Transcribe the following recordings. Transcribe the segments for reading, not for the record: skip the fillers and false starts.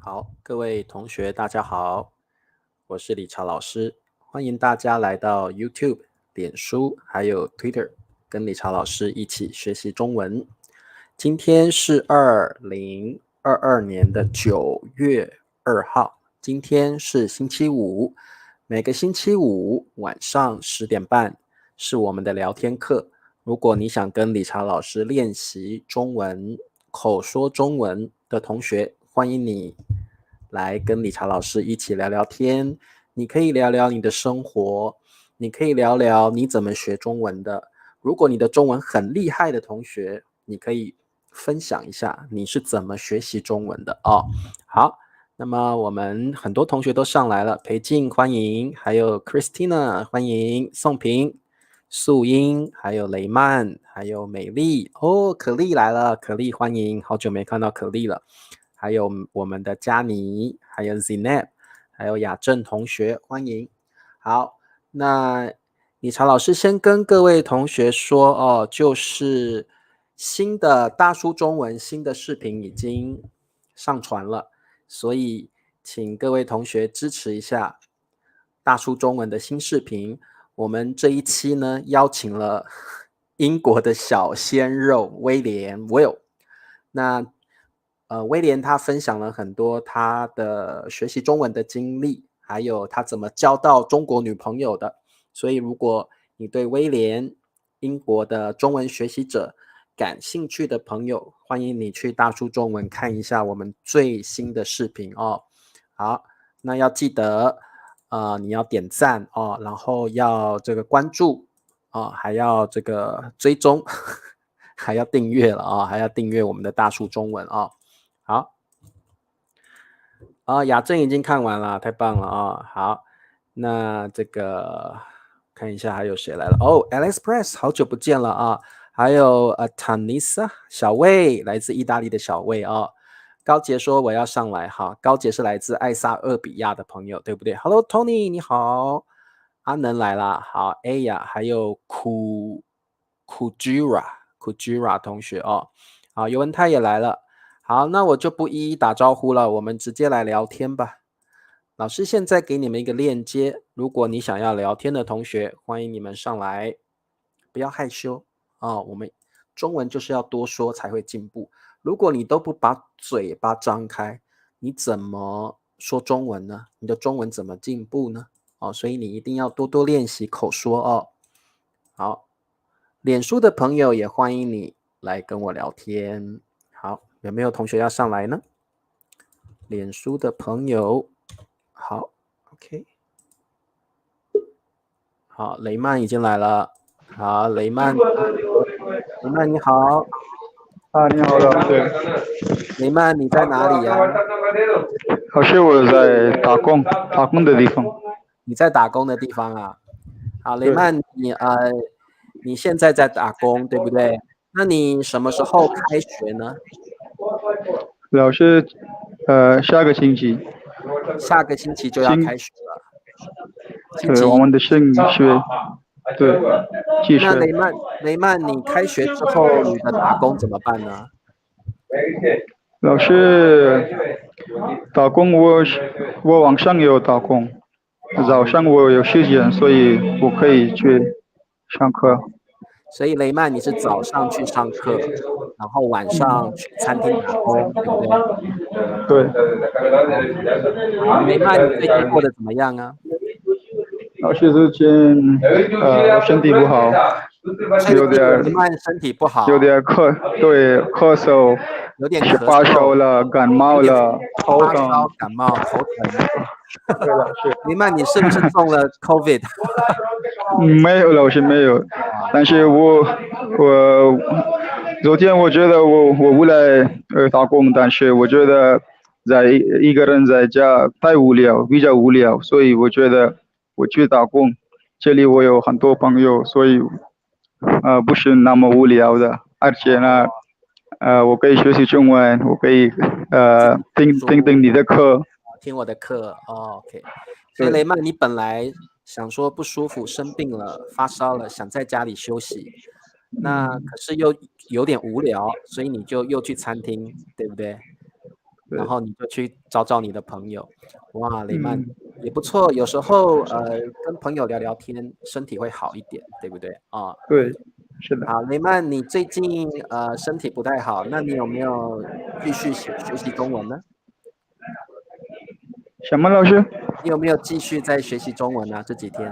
好，各位同学，大家好，我是理查老师，欢迎大家来到 YouTube、脸书还有 Twitter，跟理查老师一起学习中文。今天是2022年的9月2号，今天是星期五，每个星期五晚上10点半是我们的聊天课。如果你想跟理查老师练习中文、口说中文的同学，欢迎你来跟理查老师一起聊聊天。你可以聊聊你的生活，你可以聊聊你怎么学中文的。如果你的中文很厉害的同学，你可以分享一下你是怎么学习中文的哦。好，那么我们很多同学都上来了，裴静欢迎，还有 Christina 欢迎，宋平、素英，还有雷曼，还有美丽哦，可丽来了，可丽欢迎，好久没看到可丽了。还有我们的佳妮，还有 Zineb， 还有雅正同学，欢迎。好，那理查老师先跟各位同学说哦，就是新的大叔中文新的视频已经上传了，所以请各位同学支持一下大叔中文的新视频。我们这一期呢，邀请了英国的小鲜肉威廉 Will。那威廉他分享了很多他的学习中文的经历，还有他怎么交到中国女朋友的。所以如果你对威廉英国的中文学习者感兴趣的朋友，欢迎你去大叔中文看一下我们最新的视频哦。好，那要记得你要点赞哦，然后要这个关注哦，还要这个追踪还要订阅了啊，还要订阅我们的大叔中文啊。好，雅正已经看完了，太棒了啊！好，那这个看一下还有谁来了哦 ，Alex Press 好久不见了啊，还有Tanisa 小魏，来自意大利的小魏啊。高杰说我要上来哈，高杰是来自艾萨俄比亚的朋友，对不对 ？Hello Tony 你好，阿能来啦，好 A 呀，还有Kujira 同学哦，好，尤文泰也来了。好，那我就不一一打招呼了，我们直接来聊天吧。老师现在给你们一个链接，如果你想要聊天的同学，欢迎你们上来，不要害羞哦。我们中文就是要多说才会进步。如果你都不把嘴巴张开，你怎么说中文呢？你的中文怎么进步呢？哦，所以你一定要多多练习口说哦。好，脸书的朋友也欢迎你来跟我聊天。好，有没有同学要上来呢？脸书的朋友，好 ，OK， 好，雷曼已经来了，好，雷曼你好，你好，老师。雷曼你在哪里呀？老师，我在打工的地方。你在打工的地方啊？好，雷对，曼，你现在在打工对不对？那你什么时候开学呢？老师，下个星期，下个星期就要星，开学了，星对，我期们的升学，对，继续。那雷曼，你开学之后你的打工怎么办呢？老师，打工我晚上有打工，早上我有时间，所以我可以去上课。所以雷曼你是早上去上课，然后晚上去餐厅打工，对不对？对，OK，好，雷曼你最近过得怎么样啊？老师最近我身体不好，最近有点雷曼身体不有好，点咳嗽，有点咳是发烧嗽，了，感冒有点了，头疼。发烧、感冒、头疼。对，老师。雷曼你是不是中了 COVID？没有，老师没有，但是我昨天我觉得我无来打工，但是我觉得一个人在家太无聊，比较无聊，所以我觉得我去打工，这里我有很多朋友，所以不是那么无聊的，而且呢我可以学习中文，我可以听你的课。听我的课，OK。所以雷对。曼，你本来想说不舒服、生病了、发烧了，想在家里休息，那可是又有点无聊，所以你就又去餐厅，对不对？然后你就去找你的朋友。哇，雷曼也不错，有时候跟朋友聊聊天，身体会好一点，对不对啊？对，是的。好，雷曼，你最近身体不太好，那你有没有继续学习中文呢？什么老师？你有没有继续在学习中文呢？这几天？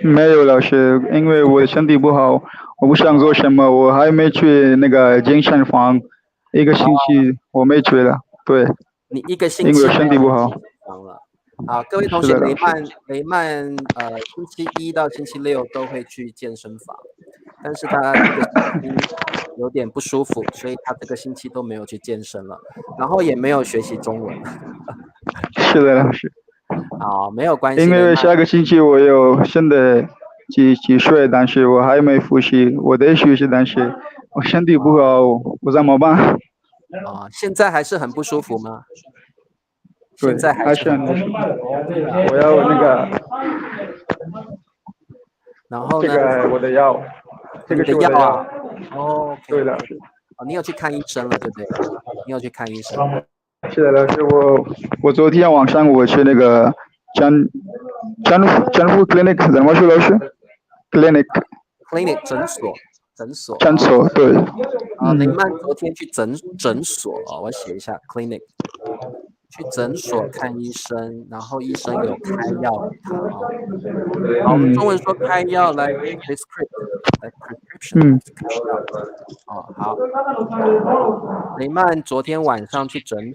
没有老师，因为我的身体不好，我不想做什么，我还没去那个健身房，一个星期我没去了。对，你一个星因为我期没有身体不好。了。好，各位同学，是的，老师。雷曼星期一到星期六都会去健身房，但是他这个星期有点不舒服，所以他这个星期都没有去健身了，然后也没有学习中文。是的，老师。好，没有关系。因为下个星期我有新的几岁，但是我还没复习，我得学习，但是我身体不好，我怎么办？现在还是很不舒服吗？对，现在还是很不舒服。我要那个，然后呢？这个我的药，这个是我的药。哦，对的。你有去看医生了，对不对？你有去看医生。是的，老师，我昨天晚上我去那个江福 clinic 怎么说，老师 ？clinic 诊所。诊所，对。雷曼昨天去诊所我写一下 clinic。去诊所看医生，然后医生有开药给他我们中文说开药来 prescription 开药好。雷曼昨天晚上去诊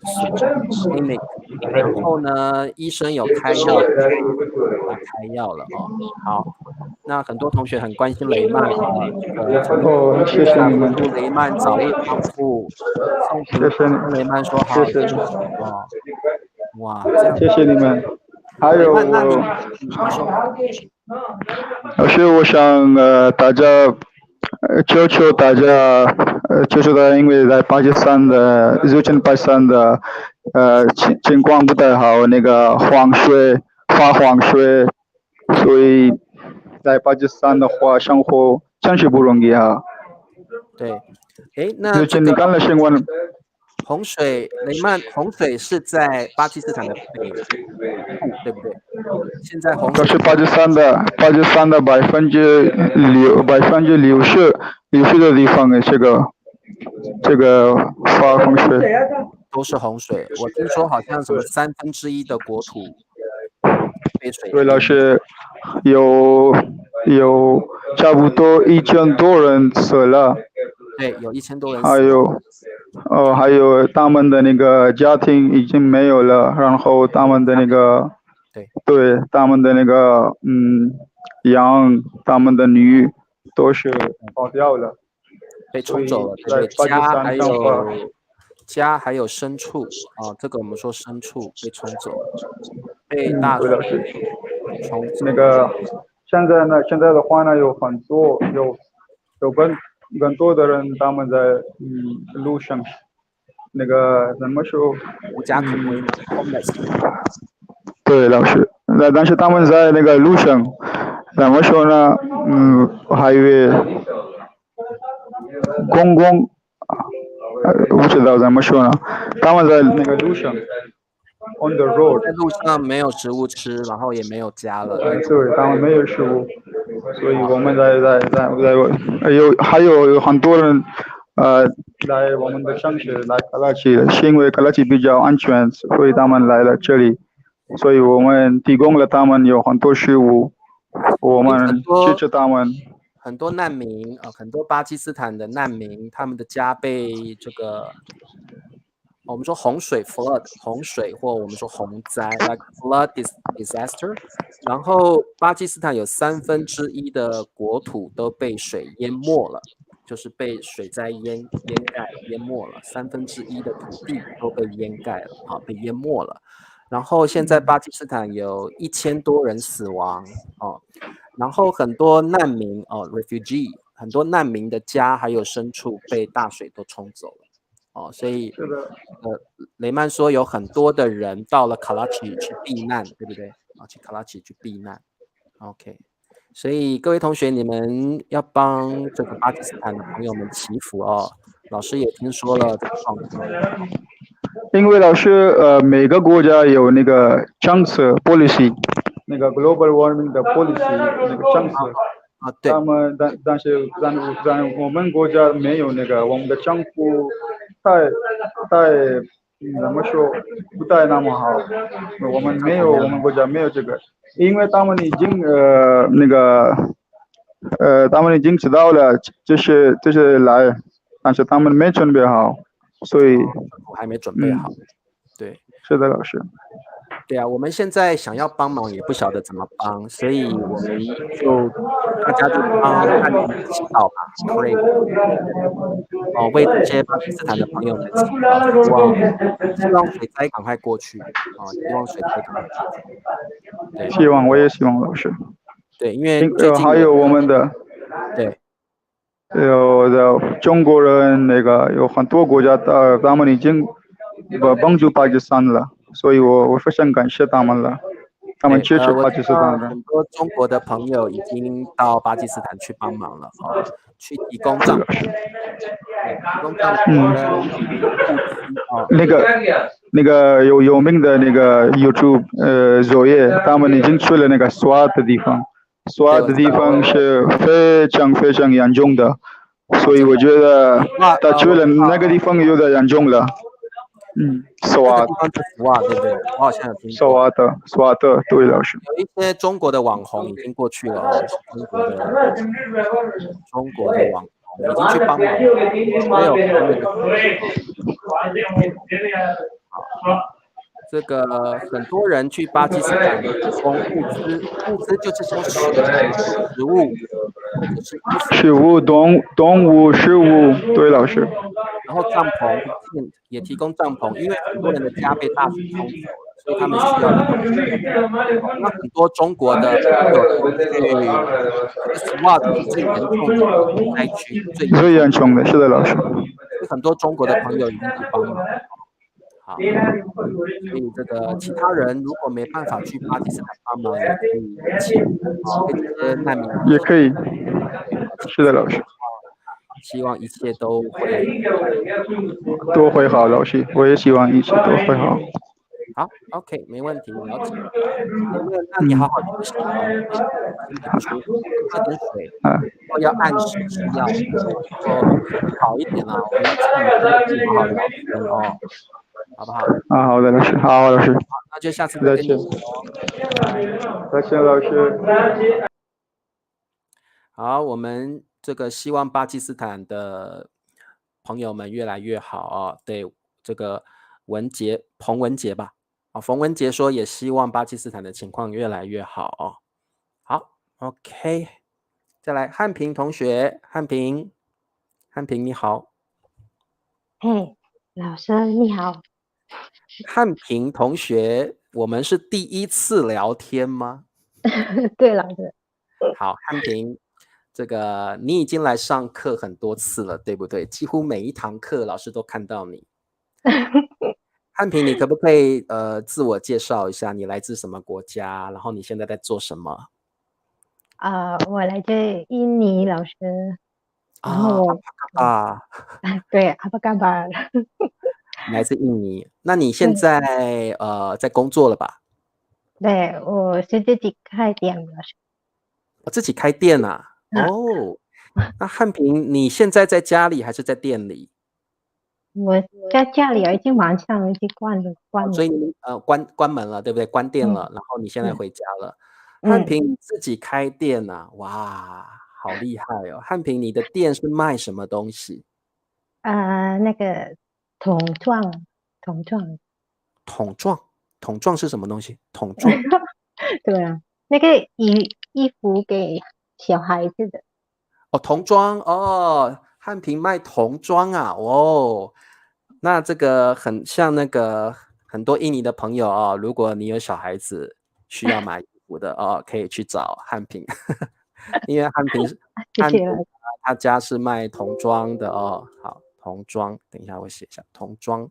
所 clinic， 然后呢，医生有开药给他开药了好，那很多同学很关心雷曼谢谢你们。祝雷曼早日康复，谢谢你，雷曼说好，谢谢。哇，这样。谢谢你们。还有老师，我想大家求求大家，因为在巴基斯坦的情况不太好，那个发黄水，所以在巴基斯坦的话生活真是不容易啊。对，那最近你看了新闻？洪水，雷曼，洪水是在巴基斯坦的北部，对不对？现在洪水是巴基斯坦的60%的地方，这个发洪水都是洪水。我听说好像什么1/3的国土被水。对，老师，有差不多1000多人死了。对，有1000多人死。还有他们的那个家庭已经没有了，然后他们的那个，对，他们的那个羊，他们的驴都是跑掉了，被冲走了，对，家还有牲畜这个我们说牲畜被冲走了，被大水冲走。那个现在的话呢，有很多更多的人他们在路上，那个怎么说？无家可归嘛。对，老师，但是他们在那个路上，怎么说呢？还有不知道怎么说呢？他们在那个路上 ，on the road， 在路上没有食物吃，然后也没有家了。对，他们没有食物，所以我们还有很多人来我们的城市来卡拉奇，是因为卡拉奇比较安全，所以他们来了这里，所以我们提供了他们有很多食物，我们支持他们。很多难民很多巴基斯坦的难民，他们的家被这个我们说洪水 flood 洪水，或我们说洪灾 like flood disaster， 然后巴基斯坦有1/3的国土都被水淹没了，就是被水灾淹盖淹没了，1/3的土地都被淹盖了被淹没了。然后现在巴基斯坦有1000多人死亡然后很多难民refugee， 很多难民的家还有牲畜被大水都冲走了所以雷曼说有很多的人到了卡拉奇去避难，对不对去卡拉奇去避难 OK， 所以各位同学，你们要帮这个巴基斯坦的朋友们祈福老师也听说了这个状况因为老师每个国家有那个政策 policy，那个 global warming 的 policy 那个政策，对，但是我们国家没有那个，我们的政府太怎么说不太那么好，我们国家没有这个，因为他们已经他们已经知道了这些来，但是他们没准备好，所以我还没准备好。对，是的，老师。对啊，我们现在想要帮忙，也不晓得怎么帮，所以我们就大家就帮汉平祈祷吧 ，pray，为这些巴基斯坦的朋友们祈祷，希望水灾赶快过去，希望水灾赶快过去。对，希望，我也希望老师。对，因为最近还有我们的，对，有的中国人那个有很多国家他们已经帮助巴基斯坦了，所以我非常感谢他们了，他们支持巴基斯坦的。很多中国的朋友已经到巴基斯坦去帮忙了，去提供帐篷，提供帐篷那个有名的那个 YouTube 作业，他们已经去了那个苏阿的地方。苏阿的地方是非常非常严重的，所以我觉得他去了那个地方有点严重了。苏阿，对不对？我好像有听过。苏阿的，对，老师。有一些中国的网红已经过去了，中国的网红已经去帮忙了，没有这个很多人去巴基斯坦提供物资就是说食物，或者是食物、动物、食物，对，老师。然后帐篷也提供帐篷，因为很多人的家被大水冲走了，所以他们需要那很多中国的最严重的灾区，最严重的，是的，老师。很多中国的朋友已经去帮忙。好，所以这个其他人如果没办法去巴基斯坦帮忙，也可以这些难民也可以。是的，老师。希望一切都会好，老师，我也希望一切都会好。好 ，OK， 没问题，了解。那你好好休息喝点水，然后要按时吃药，好一点啦。我们好好聊天哦，好不好？好的，老师，好，老师。好，那就下次再见。再见，老师。好，我们这个希望巴基斯坦的朋友们越来越好啊。对，这个彭文杰吧，冯文杰说也希望巴基斯坦的情况越来越好哦。好 ，OK， 再来汉平同学，汉平你好。嘿，老师你好。汉平同学，我们是第一次聊天吗？对，老师。好，汉平。这个你已经来上课很多次了，对不对？几乎每一堂课老师都看到你。汉平，你可不可以自我介绍一下，你来自什么国家？然后你现在在做什么？我来自印尼，老师。然后对，阿巴嘎巴。来自印尼，那你现在在工作了吧？对，我是自己开店，老师。我自己开店啊。哦，那汉平，你现在在家里还是在店里？我在家里，已经晚上已经关了。所以你关门了，对不对？关店了，然后你现在回家了。汉平，你自己开店啊？哇，好厉害哦！汉平，你的店是卖什么东西？那个桶状是什么东西？桶状？对啊，那个衣服给小孩子的。童装哦，汉平卖童装啊，哦，那这个很像那个很多印尼的朋友哦，如果你有小孩子需要买衣服的哦，可以去找汉平，因为汉平他家是卖童装的哦。好，童装，等一下我写一下童装。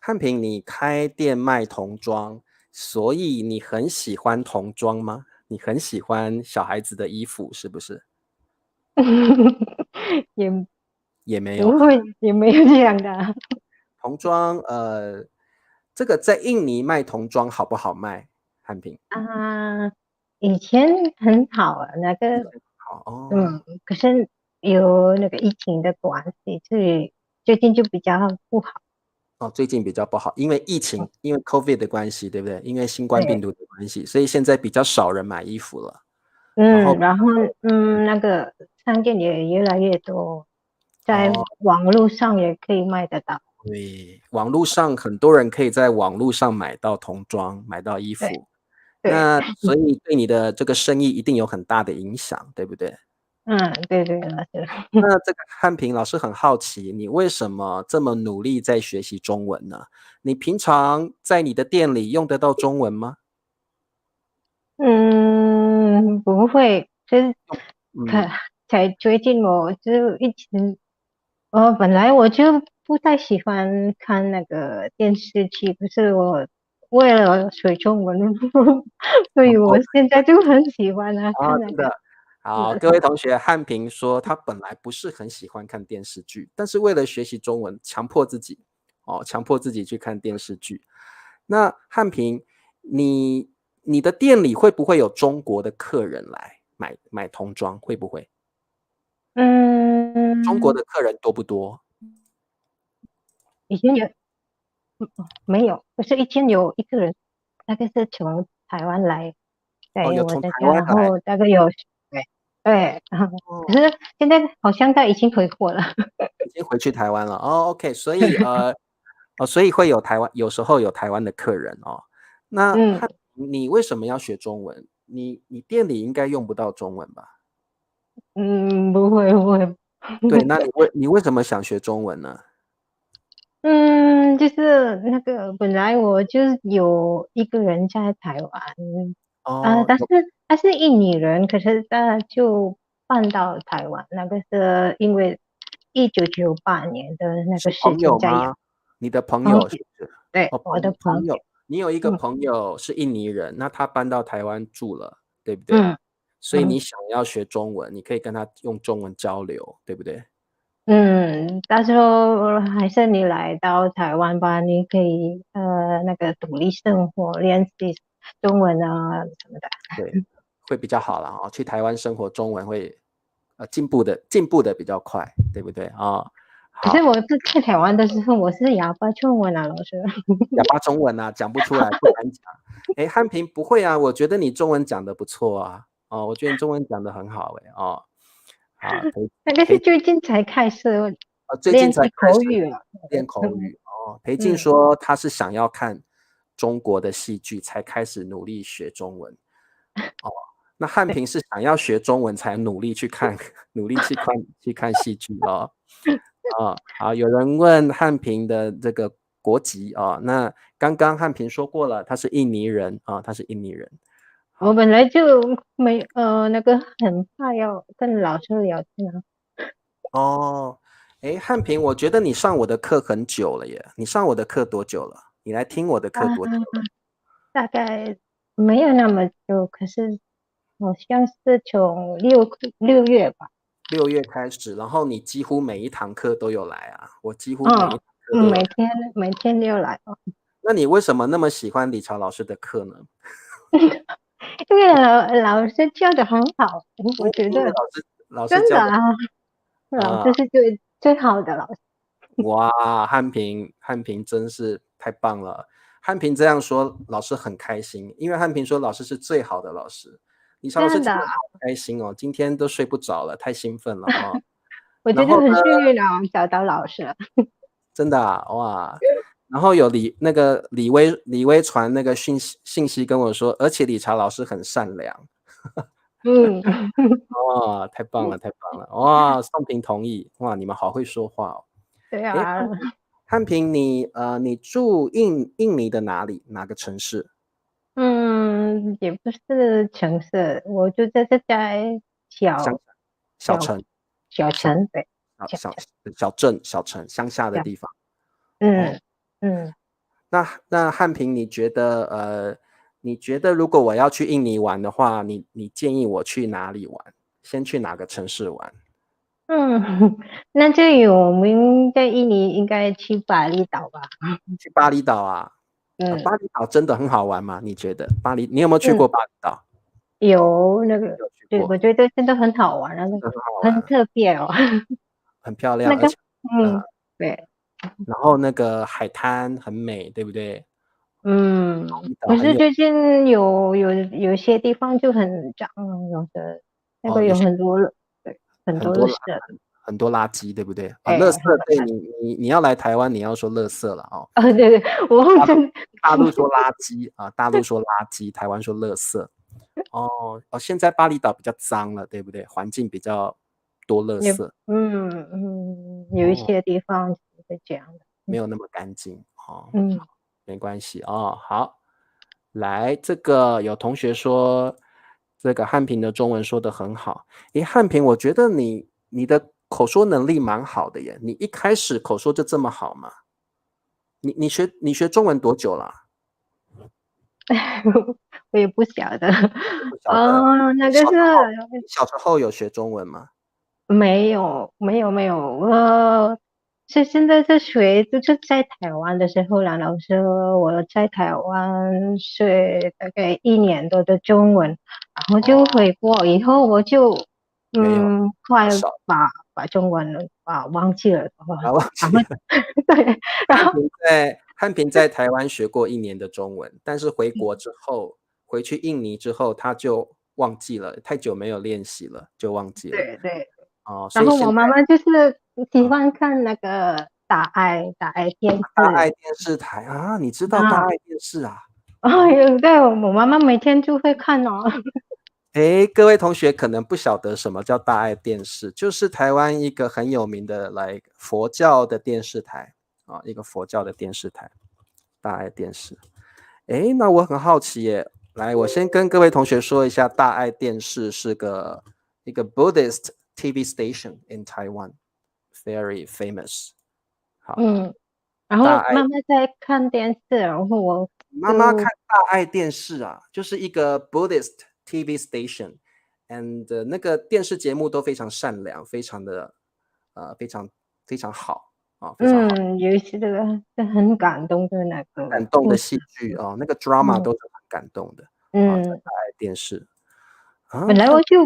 汉平，你开店卖童装，所以你很喜欢童装吗？你很喜欢小孩子的衣服是不是？也没有，不会，也没有这样的。童装，这个在印尼卖童装好不好卖？汉平啊，以前很好啊，那个好哦。可是有那个疫情的关系，所以最近就比较不好。哦，最近比较不好，因为疫情，因为 COVID 的关系，对不对？因为新冠病对，毒的关系，所以现在比较少人买衣服了。然后，然后那个商店也越来越多，在哦，网络上也可以卖得到。对，网络上很多人可以在网络上买到童装，买到衣对服，对，那所以对你的这个生意一定有很大的影响，对不对？对对，老师。那这个汉平老师很好奇，你为什么这么努力在学习中文呢？你平常在你的店里用得到中文吗？不会，就是可嗯，才最近我就一直，本来我就不太喜欢看那个电视剧，可是我为了学中文，所以我哦，现在就很喜欢看那个。真的。好，各位同学，汉平说他本来不是很喜欢看电视剧，但是为了学习中文，强迫自己去看电视剧。那汉平，你的店里会不会有中国的客人来买童装？会不会？中国嗯，的客人多不多？以前有没有？可是以前有一个人，那个是从台湾来，哦，在有从台我的家，然湾来。后大概有对对，然后可哦，是现在好像他已经回国了。已经回去台湾了。哦，OK，所以所以会有台湾，有时候有台湾的客人哦。那嗯汉平，你为什么要学中文？你店里应该用不到中文吧？不会不会。对，那你为什么想学中文呢？就是那个本来我就有一个人在台湾，哦，但是他是印尼人，可是他就搬到台湾，那个是因为1998年的那个是事朋情这样。友吗？你的朋朋友，友是不是？对，哦，我的朋友。朋友，你有一个嗯朋友是印尼人，那他搬到台湾住了，对不对？嗯所以你嗯想要学中文，你可以跟他用中文交流，对不对？到时候还是你来到台湾吧，你可以那个独立生活，练习中文啊什么的。对，会比较好啦哦。去台湾生活，中文会进步的比较快，对不对啊？好，可是我是在台湾的时候，我是哑巴中文啊，老师。哑巴中文啊，讲不出来，不敢讲。哎，汉平不会啊，我觉得你中文讲的不错啊。哦，我觉得你中文讲的很好哎。哦，好，那个是裴最近才开始最近才练习开始口语了。练口嗯语哦。裴静嗯说他是想要看中国的戏剧，才开始努力学中文。哦，那汉对。平是想要学中文才努力去看，努力去看戏剧哦。好，有人问汉平的这个国籍哦，那刚刚汉平说过了，他是印尼人啊，他是印尼人。好，我本来就没那个很怕要跟老师聊天啊。哦，诶，汉平，我觉得你上我的课很久了耶，你上我的课多久了？你来听我的课多久了？大概没有那么久，可是好像是从六月吧。6月开始，然后你几乎每一堂课都有来啊，我几乎每一嗯堂课都有来。每天都来哦。那你为什么那么喜欢李朝老师的课呢？因为老师教的很好，我觉因为得老师教的真的啊，老啊。师是最好的老师。哇，汉平真是太棒了。汉平这样说，老师很开心，因为汉平说老师是最好的老师。李超老师真的啊，听了好开心哦，今天都睡不着了，太兴奋了哦。我觉然后呢，得很幸运啊，找到老师了。真的啊，哇，然后有李威传那个信息跟我说，而且理查老师很善良。嗯，哇，太棒了，太棒了，哇，宋平同意，哇，你们好会说话哦。诶，对啊。汉平，你住印尼的哪里？哪个城市？也不是城市，我就在乡小小小城、小小城，对，小小小城。小镇、小城、乡下的小地方。哦，嗯嗯那汉平，你觉得如果我要去印尼玩的话，你建议我去哪里玩？先去哪个城市玩？那就有我们在印尼应该去巴厘岛吧？去巴厘岛啊？巴厘岛真的很好玩吗？你觉得你有没有去过巴厘岛？有那个，对，有去过，我觉得真的很好玩，那个真的很好很玩，特别哦。很漂亮，那个，而且对，然后那个海滩很美，对不对？巴厘岛很有可是最近有些地方就很脏，有的那个有些有很多了，对，很很多多垃圾，很多垃圾，对不对？垃圾，哎，很多对垃圾。你要来台湾，你要说垃圾了哦。对对，我真大陆说垃圾啊，大陆说垃圾，台湾说垃圾。现在巴厘岛比较脏了，对不对？环境比较多垃有圾，有一些地方是这样的。没有那么干净哦。嗯，没关系哦。好，来，这个有同学说，这个汉平的中文说得很好。诶，汉平，我觉得你的口说能力蛮好的耶，你一开始口说就这么好吗？你学中文多久了？我也不晓得。不晓得。那个是你小时候有学中文吗？没有，是现在是学，就是在台湾的时候啦。老师，我在台湾学大概1年多的中文，然后就回国以后，我就没有，快少把中文忘记了，忘然后记了。对，然后汉平在台湾学过1年的中文，但是回国之后，回去印尼之后，他就忘记了，太久没有练习了，就忘记了。对，所然后以现在我妈妈就是喜欢看那个大爱电视。大爱电视台啊，你知道大啊。爱电视啊？对，我妈妈每天就会看哦。各位同学可能不晓得什么叫大爱电视，就是台湾一个很有名的佛教的电视台啊，一个佛教的电视台，大爱电视。那我很好奇耶，来，我先跟各位同学说一下，大爱电视是一个 Buddhist TV station in Taiwan, very famous。好，然大爱后妈妈在看电视，然后我妈妈看就大爱电视啊，就是一个 Buddhist TV station，and 那个电视节目都非常善良，非常的非常非常好啊，非常好，有一些这个是很感动的那个故事。感动的戏剧哦，那个 drama 嗯都是很感动的在嗯，大爱电视啊，本来汉我就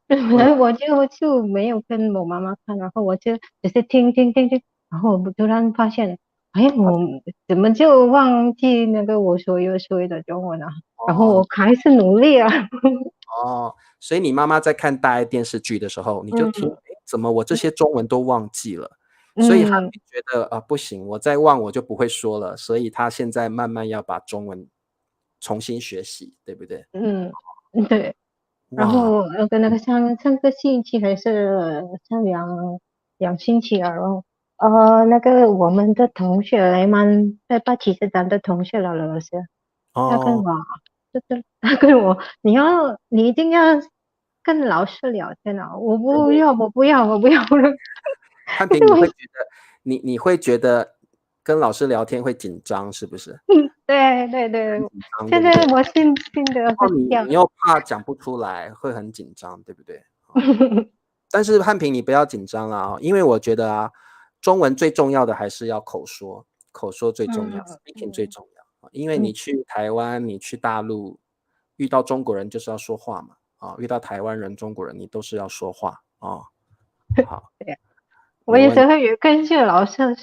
本来我就没有跟我妈妈看，然后我就只是听，然后我突然发现，哎，我怎么就忘记那个我所有说的中文啊？然后你我还是努力啊。所以你妈妈在看大爱电视剧的时候，你就听，嗯怎么我这些中文都忘记了？所以她嗯觉得不行，我再忘我就不会说了，所以她现在慢慢要把中文重新学习，对不对？嗯，对。然哇，后那个上个星期还是上两星期了，然后那个我们的同学雷曼在巴基斯坦的同学了，老师他跟哦，我他跟我你一定要跟老师聊天啊，我不要了。汉平，我你会觉得跟老师聊天会紧张，是不是？对，紧张，对现在不对？我心的会掉。你又怕讲不出来，会很紧张，对不对？但是汉平，你不要紧张啊，因为我觉得中文最重要的还是要口说，口说最重要嗯，speaking 最重要。因为你嗯，去台湾，你去大陆，遇到中国人就是要说话嘛，遇到台湾人、中国人，你都是要说话啊。好，对。我没问题。有时候也跟着老师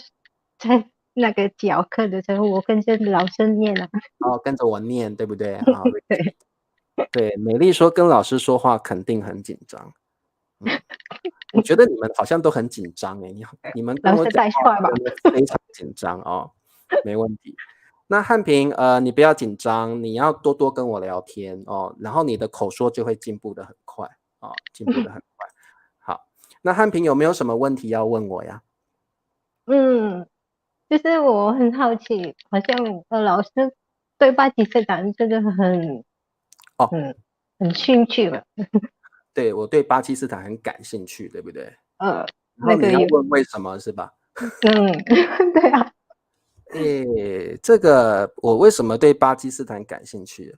在那个教课的时候，我跟着老师念了。跟着我念，对不对？对，对，美丽说跟老师说话肯定很紧张。我觉得你们好像都很紧张诶，你们跟老师我讲话带帅吧。真的非常紧张哦，没问题。那汉平，你不要紧张，你要多多跟我聊天哦，然后你的口说就会进步的很快进步的很快。好，那汉平有没有什么问题要问我呀？嗯，就是我很好奇，好像老师对巴基斯坦这个哦，很很兴趣吧？对，我对巴基斯坦很感兴趣，对不对？然后你要那个有，问为什么是吧？对啊。这个我为什么对巴基斯坦感兴趣？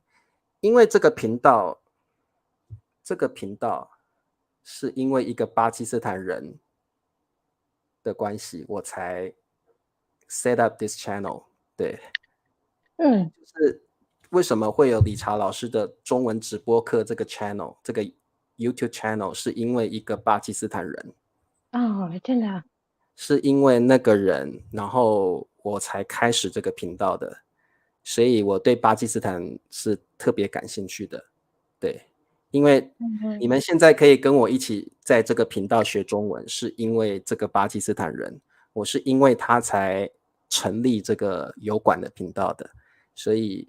因为这个频道是因为一个巴基斯坦人的关系，我才 set up this channel。对，就是为什么会有理查老师的中文直播课这个 channel， 这个 YouTube channel， 是因为一个巴基斯坦人。真的啊。是因为那个人，然后我才开始这个频道的，所以我对巴基斯坦是特别感兴趣的。对，因为你们现在可以跟我一起在这个频道学中文，是因为这个巴基斯坦人，我是因为他才成立这个油管的频道的，所以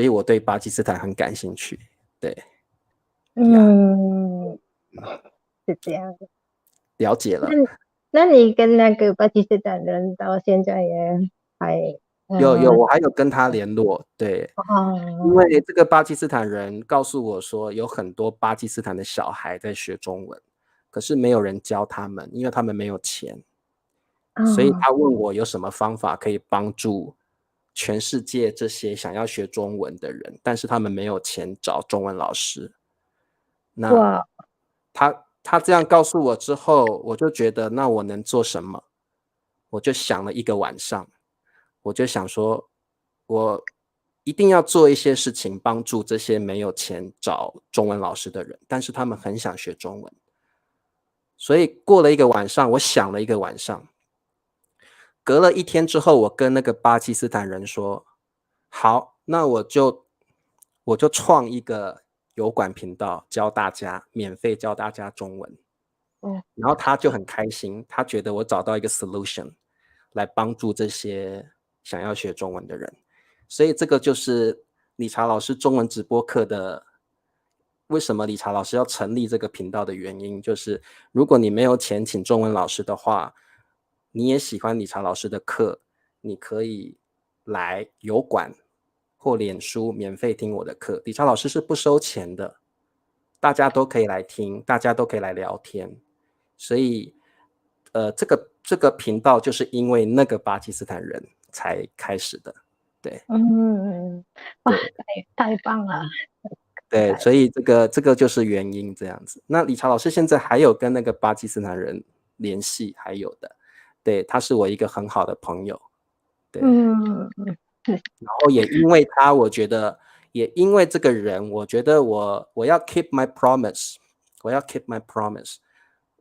我对巴基斯坦很感兴趣。对，是这样的。了解了。那你跟那个巴基斯坦人到现在也还有，我还有跟他联络。对，因为这个巴基斯坦人告诉我说，有很多巴基斯坦的小孩在学中文，可是没有人教他们，因为他们没有钱。所以他问我有什么方法可以帮助全世界这些想要学中文的人，但是他们没有钱找中文老师。那他这样告诉我之后，我就觉得那我能做什么？我就想了一个晚上，我就想说，我一定要做一些事情，帮助这些没有钱找中文老师的人，但是他们很想学中文。所以过了一个晚上，我想了一个晚上，隔了1天之后，我跟那个巴基斯坦人说，好，那我就创一个油管频道，教大家，免费教大家中文。然后他就很开心，他觉得我找到一个 solution 来帮助这些想要学中文的人。所以这个就是理查老师中文直播课的，为什么理查老师要成立这个频道的原因，就是如果你没有钱请中文老师的话，你也喜欢理查老师的课，你可以来油管或脸书免费听我的课。理查老师是不收钱的，大家都可以来听，大家都可以来聊天。所以这个频道就是因为那个巴基斯坦人才开始的。对，太棒了。对，所以这个就是原因这样子。那理查老师现在还有跟那个巴基斯坦人联系，还有的。对，他是我一个很好的朋友。对，然后也因为他，我觉得也因为这个人，我觉得我要 keep my promise， 我要 keep my promise，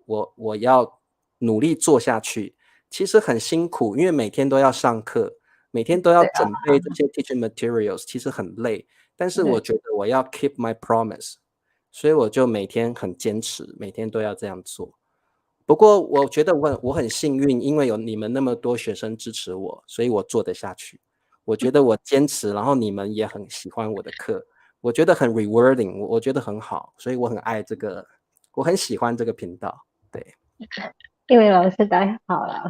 我要努力做下去。其实很辛苦，因为每天都要上课，每天都要准备这些 teaching materials， 其实很累。但是我觉得我要 keep my promise， 所以我就每天很坚持，每天都要这样做。不过我觉得我很幸运，因为有你们那么多学生支持我，所以我做得下去。我觉得我坚持，然后你们也很喜欢我的课，我觉得很 rewarding， 我觉得很好，所以我很爱这个，我很喜欢这个频道。对，因为老师太好了。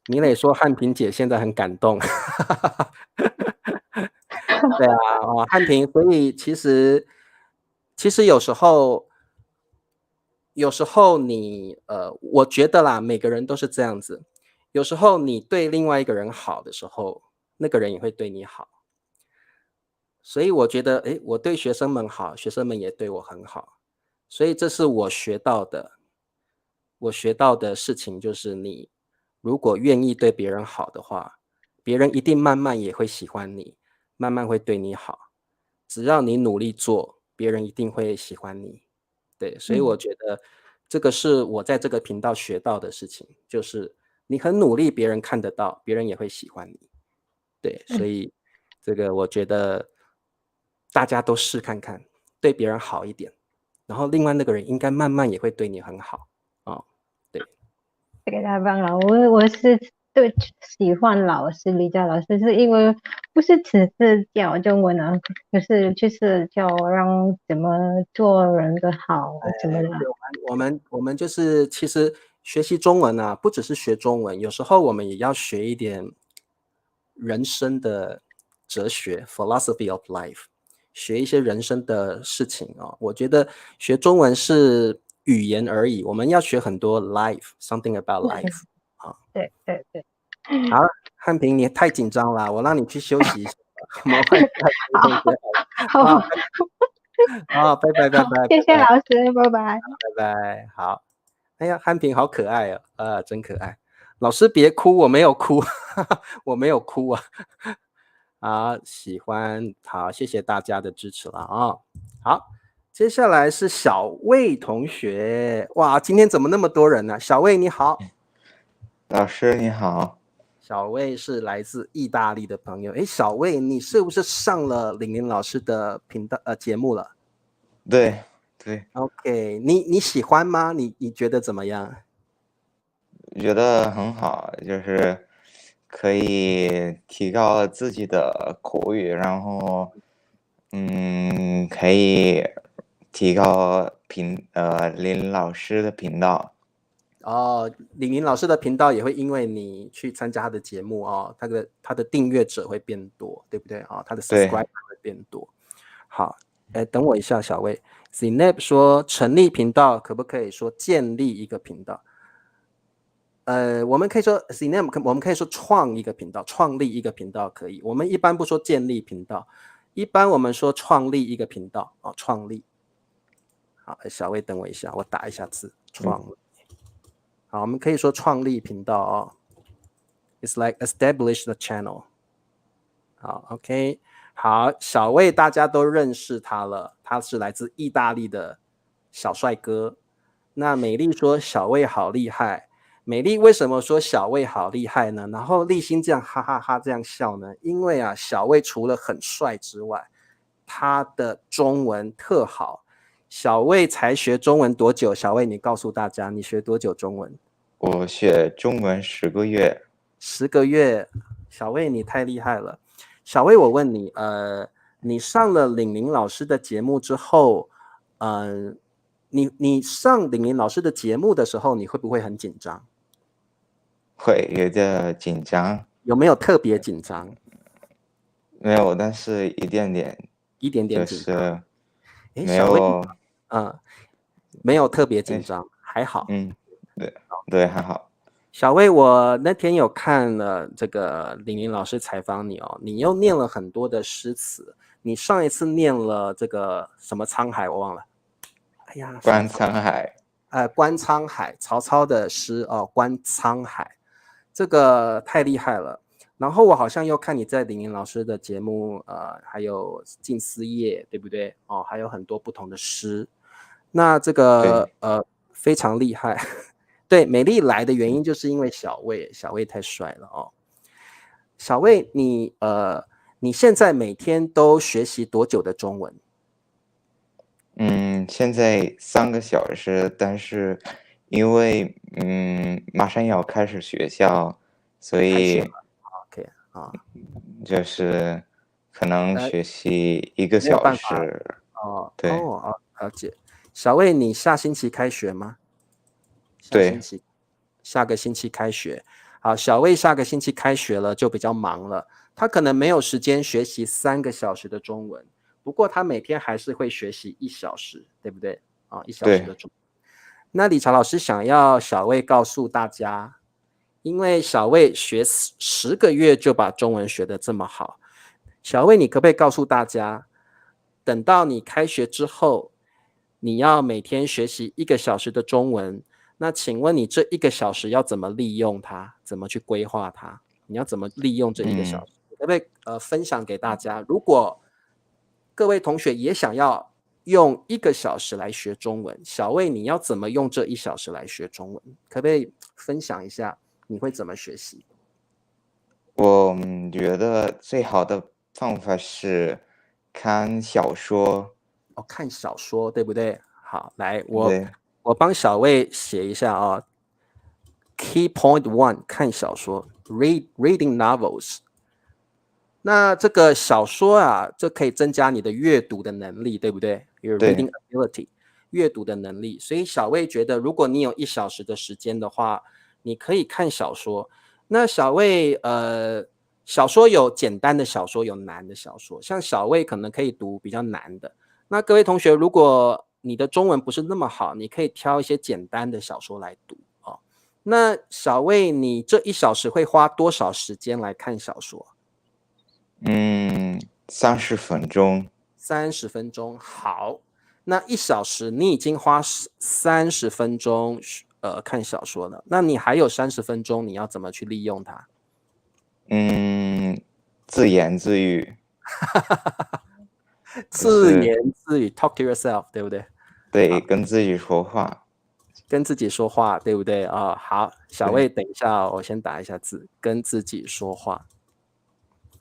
明磊说汉平姐现在很感动。对啊，汉平，所以其实有时候你我觉得啦，每个人都是这样子。有时候你对另外一个人好的时候，那个人也会对你好。所以我觉得，我对学生们好，学生们也对我很好。所以这是我学到的。我学到的事情就是，你如果愿意对别人好的话，别人一定慢慢也会喜欢你，慢慢会对你好。只要你努力做，别人一定会喜欢你。对，所以我觉得这个是我在这个频道学到的事情，就是你很努力，别人看得到，别人也会喜欢你。对，所以这个我觉得大家都试看看，对别人好一点，然后另外那个人应该慢慢也会对你很好。对，这个太棒了。我是对喜欢理查老师，是因为不是只是教中文啊，就是教让怎么做人的好怎么的。我们就是其实学习中文啊，不只是学中文，有时候我们也要学一点人生的哲学 philosophy of life， 学一些人生的事情我觉得学中文是语言而已，我们要学很多 life something about life。对。好，汉平你太紧张了，我让你去休息一下。我们换下一个同学好了。拜拜。谢谢老师，拜拜。拜拜，好。哎呀，汉平好可爱哦，真可爱。老师别哭，我没有哭，我没有哭啊。啊，喜欢，好，谢谢大家的支持了啊。好，接下来是小魏同学，哇，今天怎么那么多人呢？小魏你好。老师你好。小魏是来自意大利的朋友。诶，小魏，你是不是上了玲玲老师的节目了？对对。OK，你喜欢吗？你觉得怎么样？觉得很好，就是可以提高自己的口语，然后可以提高林老师的频道。哦，李宁老师的频道也会因为你去参加他的节目哦，他的订阅者会变多，对不对啊？他的 subscriber 会变多。好，等我一下，小魏。Zineb 说成立频道可不可以说建立一个频道？我们可以说 Zineb， 我们可以说创一个频道，创立一个频道可以。我们一般不说建立频道，一般我们说创立一个频道哦，创立。好，小魏等我一下，我打一下字，创立。好，我们可以说创立频道哦。It's like establish the channel。好 ，OK， 好，小魏大家都认识他了，他是来自意大利的小帅哥。那美丽说小魏好厉害，美丽为什么说小魏好厉害呢？然后立新这样哈哈哈这样笑呢？因为啊，小魏除了很帅之外，他的中文特好。小魏才学中文多久？小魏，你告诉大家，你学多久中文？我学中文10个月。10个月，小魏你太厉害了。小魏，我问你，你上了玲玲老师的节目之后，你上玲玲老师的节目的时候，你会不会很紧张？会有点紧张。有没有特别紧张？没有，但是一点点。一点点紧张。没有。没有特别紧张，还好。对，还好。小魏，我那天有看了这个玲玲老师采访你哦，你又念了很多的诗词。你上一次念了这个什么沧海，我忘了。哎呀，观沧海。观沧海，曹操的诗哦，观沧海，这个太厉害了。然后我好像又看你在玲玲老师的节目，还有静思夜，对不对？哦，还有很多不同的诗。那这个非常厉害。对，美丽来的原因就是因为小魏太帅了哦。小魏，你现在每天都学习多久的中文？现在3个小时，但是因为马上要开始学校，所以 OK 啊，就是可能学习1个小时。对。了解。小魏，你下星期开学吗？对，下个星期开学。好，小魏下个星期开学了，就比较忙了，他可能没有时间学习3个小时的中文，不过他每天还是会学习1小时，对不对？1小时的中文。那理查老师想要小魏告诉大家，因为小魏学10个月就把中文学得这么好，小魏你可不可以告诉大家，等到你开学之后，你要每天学习1个小时的中文，那请问你这1个小时要怎么利用它？怎么去规划它？你要怎么利用这1个小时？可不可以分享给大家？如果各位同学也想要用1个小时来学中文，小魏你要怎么用这1小时来学中文？可不可以分享一下你会怎么学习？我觉得最好的方法是看小说。看小说，对不对？好，来，我帮小魏写一下啊。Key point 1， 看小说 ，reading novels。那这个小说啊，这可以增加你的阅读的能力，对不对？ Your reading ability， 阅读的能力。所以小魏觉得，如果你有1小时的时间的话，你可以看小说。那小魏小说有简单的小说，有难的小说，像小魏可能可以读比较难的。那各位同学，如果你的中文不是那么好，你可以挑一些简单的小说来读哦。那小魏，你这1小时会花多少时间来看小说？30分钟。30分钟，好。那1小时你已经花30分钟看小说呢？那你还有30分钟，你要怎么去利用它？自言自语。自言自语 ，talk to yourself， 对不对？对，跟自己说话。跟自己说话，对不对啊？好，小魏，等一下，我先打一下字，跟自己说话。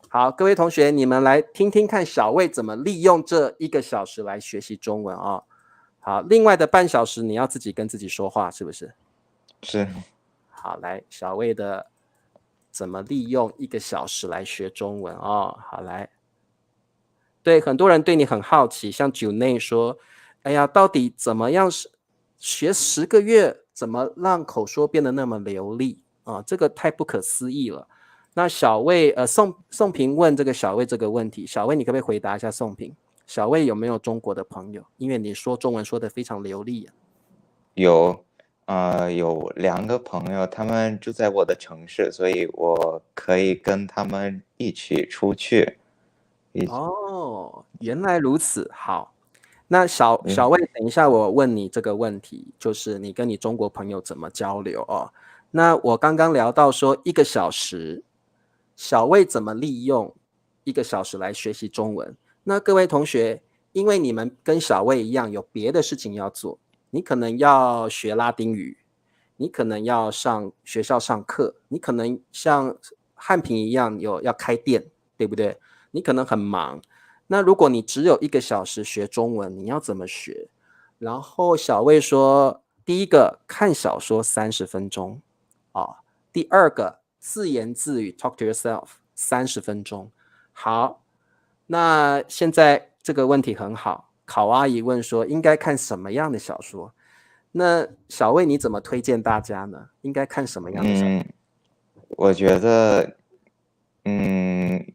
好，各位同学，你们来听听看小魏怎么利用这1个小时来学习中文啊。好，另外的半小时你要自己跟自己说话，是不是？是。好，来，小魏的怎么利用1个小时来学中文哦。好，来，对，很多人对你很好奇，像九内说，哎呀，到底怎么样学10个月，怎么让口说变得那么流利啊？这个太不可思议了。那小魏，宋平问这个小魏这个问题，小魏你可不可以回答一下宋平？小魏有没有中国的朋友？因为你说中文说得非常流利啊。有2个朋友，他们住在我的城市，所以我可以跟他们一起出去。哦，原来如此，好。那小魏，等一下我问你这个问题，就是你跟你中国朋友怎么交流哦？那我刚刚聊到说1个小时，小魏怎么利用1个小时来学习中文？那各位同学，因为你们跟小魏一样有别的事情要做，你可能要学拉丁语，你可能要上学校上课，你可能像汉平一样要开店，对不对？你可能很忙。那如果你只有1个小时学中文，你要怎么学？然后小魏说，第一个看小说30分钟，第二个自言自语 talk to yourself 30分钟。好，那现在这个问题很好，考阿姨问说应该看什么样的小说？那小魏你怎么推荐大家呢？应该看什么样的小说？我觉得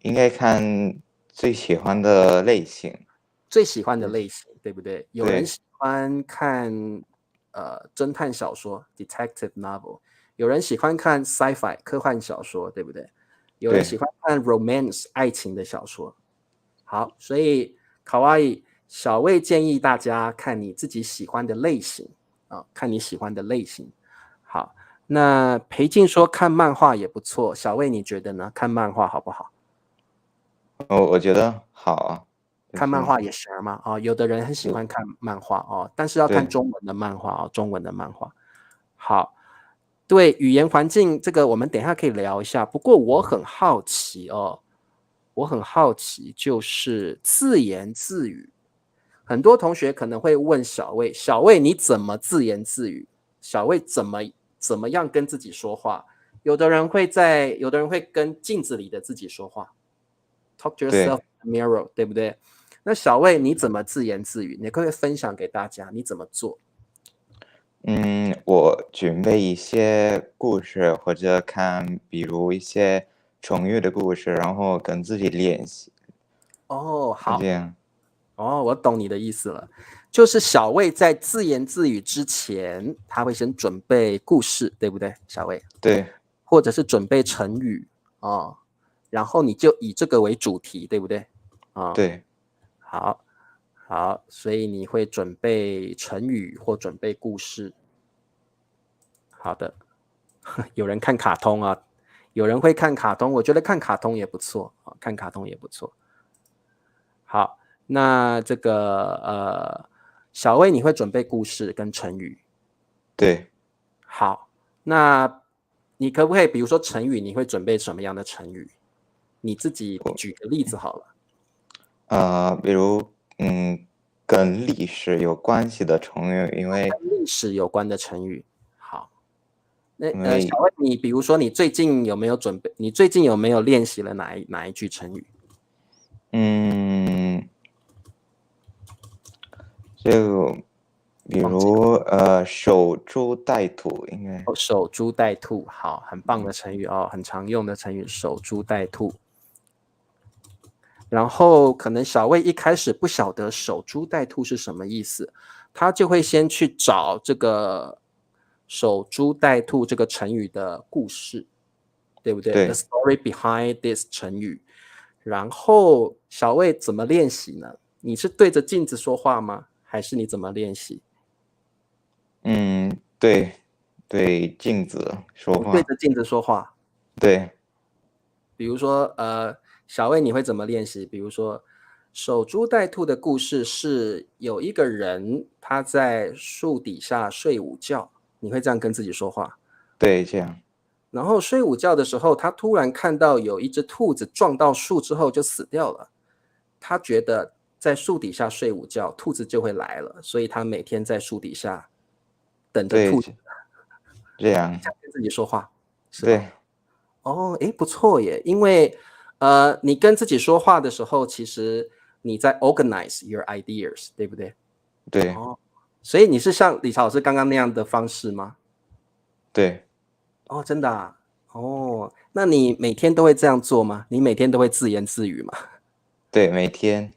应该看最喜欢的类型。最喜欢的类型，对不对？有人喜欢看侦探小说 detective novel， 有人喜欢看 sci-fi 科幻小说，对不对？有人喜欢看 romance 爱情的小说。好，所以卡哇伊小魏建议大家看你自己喜欢的类型啊，看你喜欢的类型。好，那裴静说看漫画也不错，小魏你觉得呢？看漫画好不好？我觉得好啊。看漫画也行吗？有的人很喜欢看漫画哦，但是要看中文的漫画哦，中文的漫画。好，对语言环境这个我们等一下可以聊一下。不过我很好奇哦，就是自言自语。很多同学可能会问小魏，小魏你怎么自言自语？小魏怎么样跟自己说话？有的人会跟镜子里的自己说话 ，talk to yourself in the mirror， 对不对？那小魏你怎么自言自语？你可不可以分享给大家你怎么做？我准备一些故事，或者看比如一些成语的故事，然后跟自己练习。哦，好，这样。我懂你的意思了，就是小魏在自言自语之前，他会先准备故事，对不对，小魏？对，或者是准备成语然后你就以这个为主题，对不对？对。好，所以你会准备成语或准备故事。好的，有人看卡通啊，有人会看卡通，我觉得看卡通也不错啊，看卡通也不错。好，那这个小魏你会准备故事跟成语？对。好，那你可不可以比如说成语，你会准备什么样的成语？你自己举个例子好了。比如跟历史有关系的成语，因为跟历史有关的成语。好，那小魏，你比如说你最近有没有准备？你最近有没有练习了哪一句成语？就比如守株待兔，应该。守株待兔，好，很棒的成语哦，很常用的成语，守株待兔。然后可能小魏一开始不晓得守株待兔是什么意思，他就会先去找这个守株待兔这个成语的故事，对不对？对。 The story behind this 成语。然后小魏怎么练习呢？你是对着镜子说话吗？还是你怎么练习？对，对镜子说话。对着镜子说话。对，比如说，小魏你会怎么练习？比如说，守株待兔的故事是有一个人他在树底下睡午觉，你会这样跟自己说话。对，这样。然后睡午觉的时候，他突然看到有一只兔子撞到树之后就死掉了，他觉得在树底下睡午觉，兔子就会来了，所以他每天在树底下等着对，兔子，这样。这样跟自己说话，是吧？对，哦，诶，不错耶，因为你跟自己说话的时候，其实你在 organize your ideas，对不对？对，哦，所以你是像李老师刚刚那样的方式吗？对，哦，真的啊？哦，那你每天都会这样做吗？你每天都会自言自语吗？对，每天。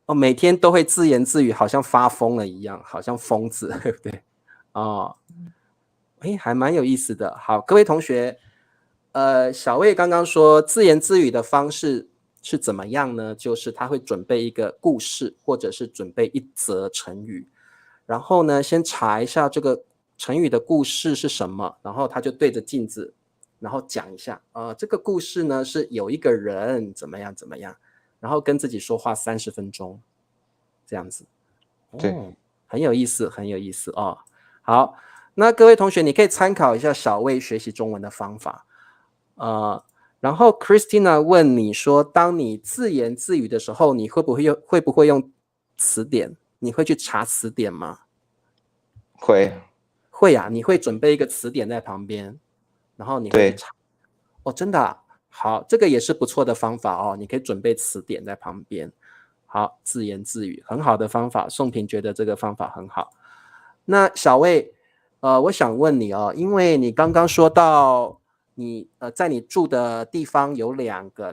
哦，每天都会自言自语，好像发疯了一样，好像疯子，对不对？哦，诶，还蛮有意思的。好，各位同学，小魏刚刚说自言自语的方式是怎么样呢？就是他会准备一个故事，或者是准备一则成语，然后呢，先查一下这个成语的故事是什么，然后他就对着镜子，然后讲一下，这个故事呢是有一个人怎么样怎么样，然后跟自己说话30分钟，这样子。对，哦，很有意思，很有意思哦。好，那各位同学，你可以参考一下小魏学习中文的方法。然后 Christina 问你说，当你自言自语的时候，你会不会用词典？你会去查词典吗？会。会啊，你会准备一个词典在旁边，然后你会去对，查。哦，真的啊？好，这个也是不错的方法哦。你可以准备词典在旁边。好，自言自语，很好的方法。宋平觉得这个方法很好。那小魏，我想问你哦，因为你刚刚说到你在你住的地方有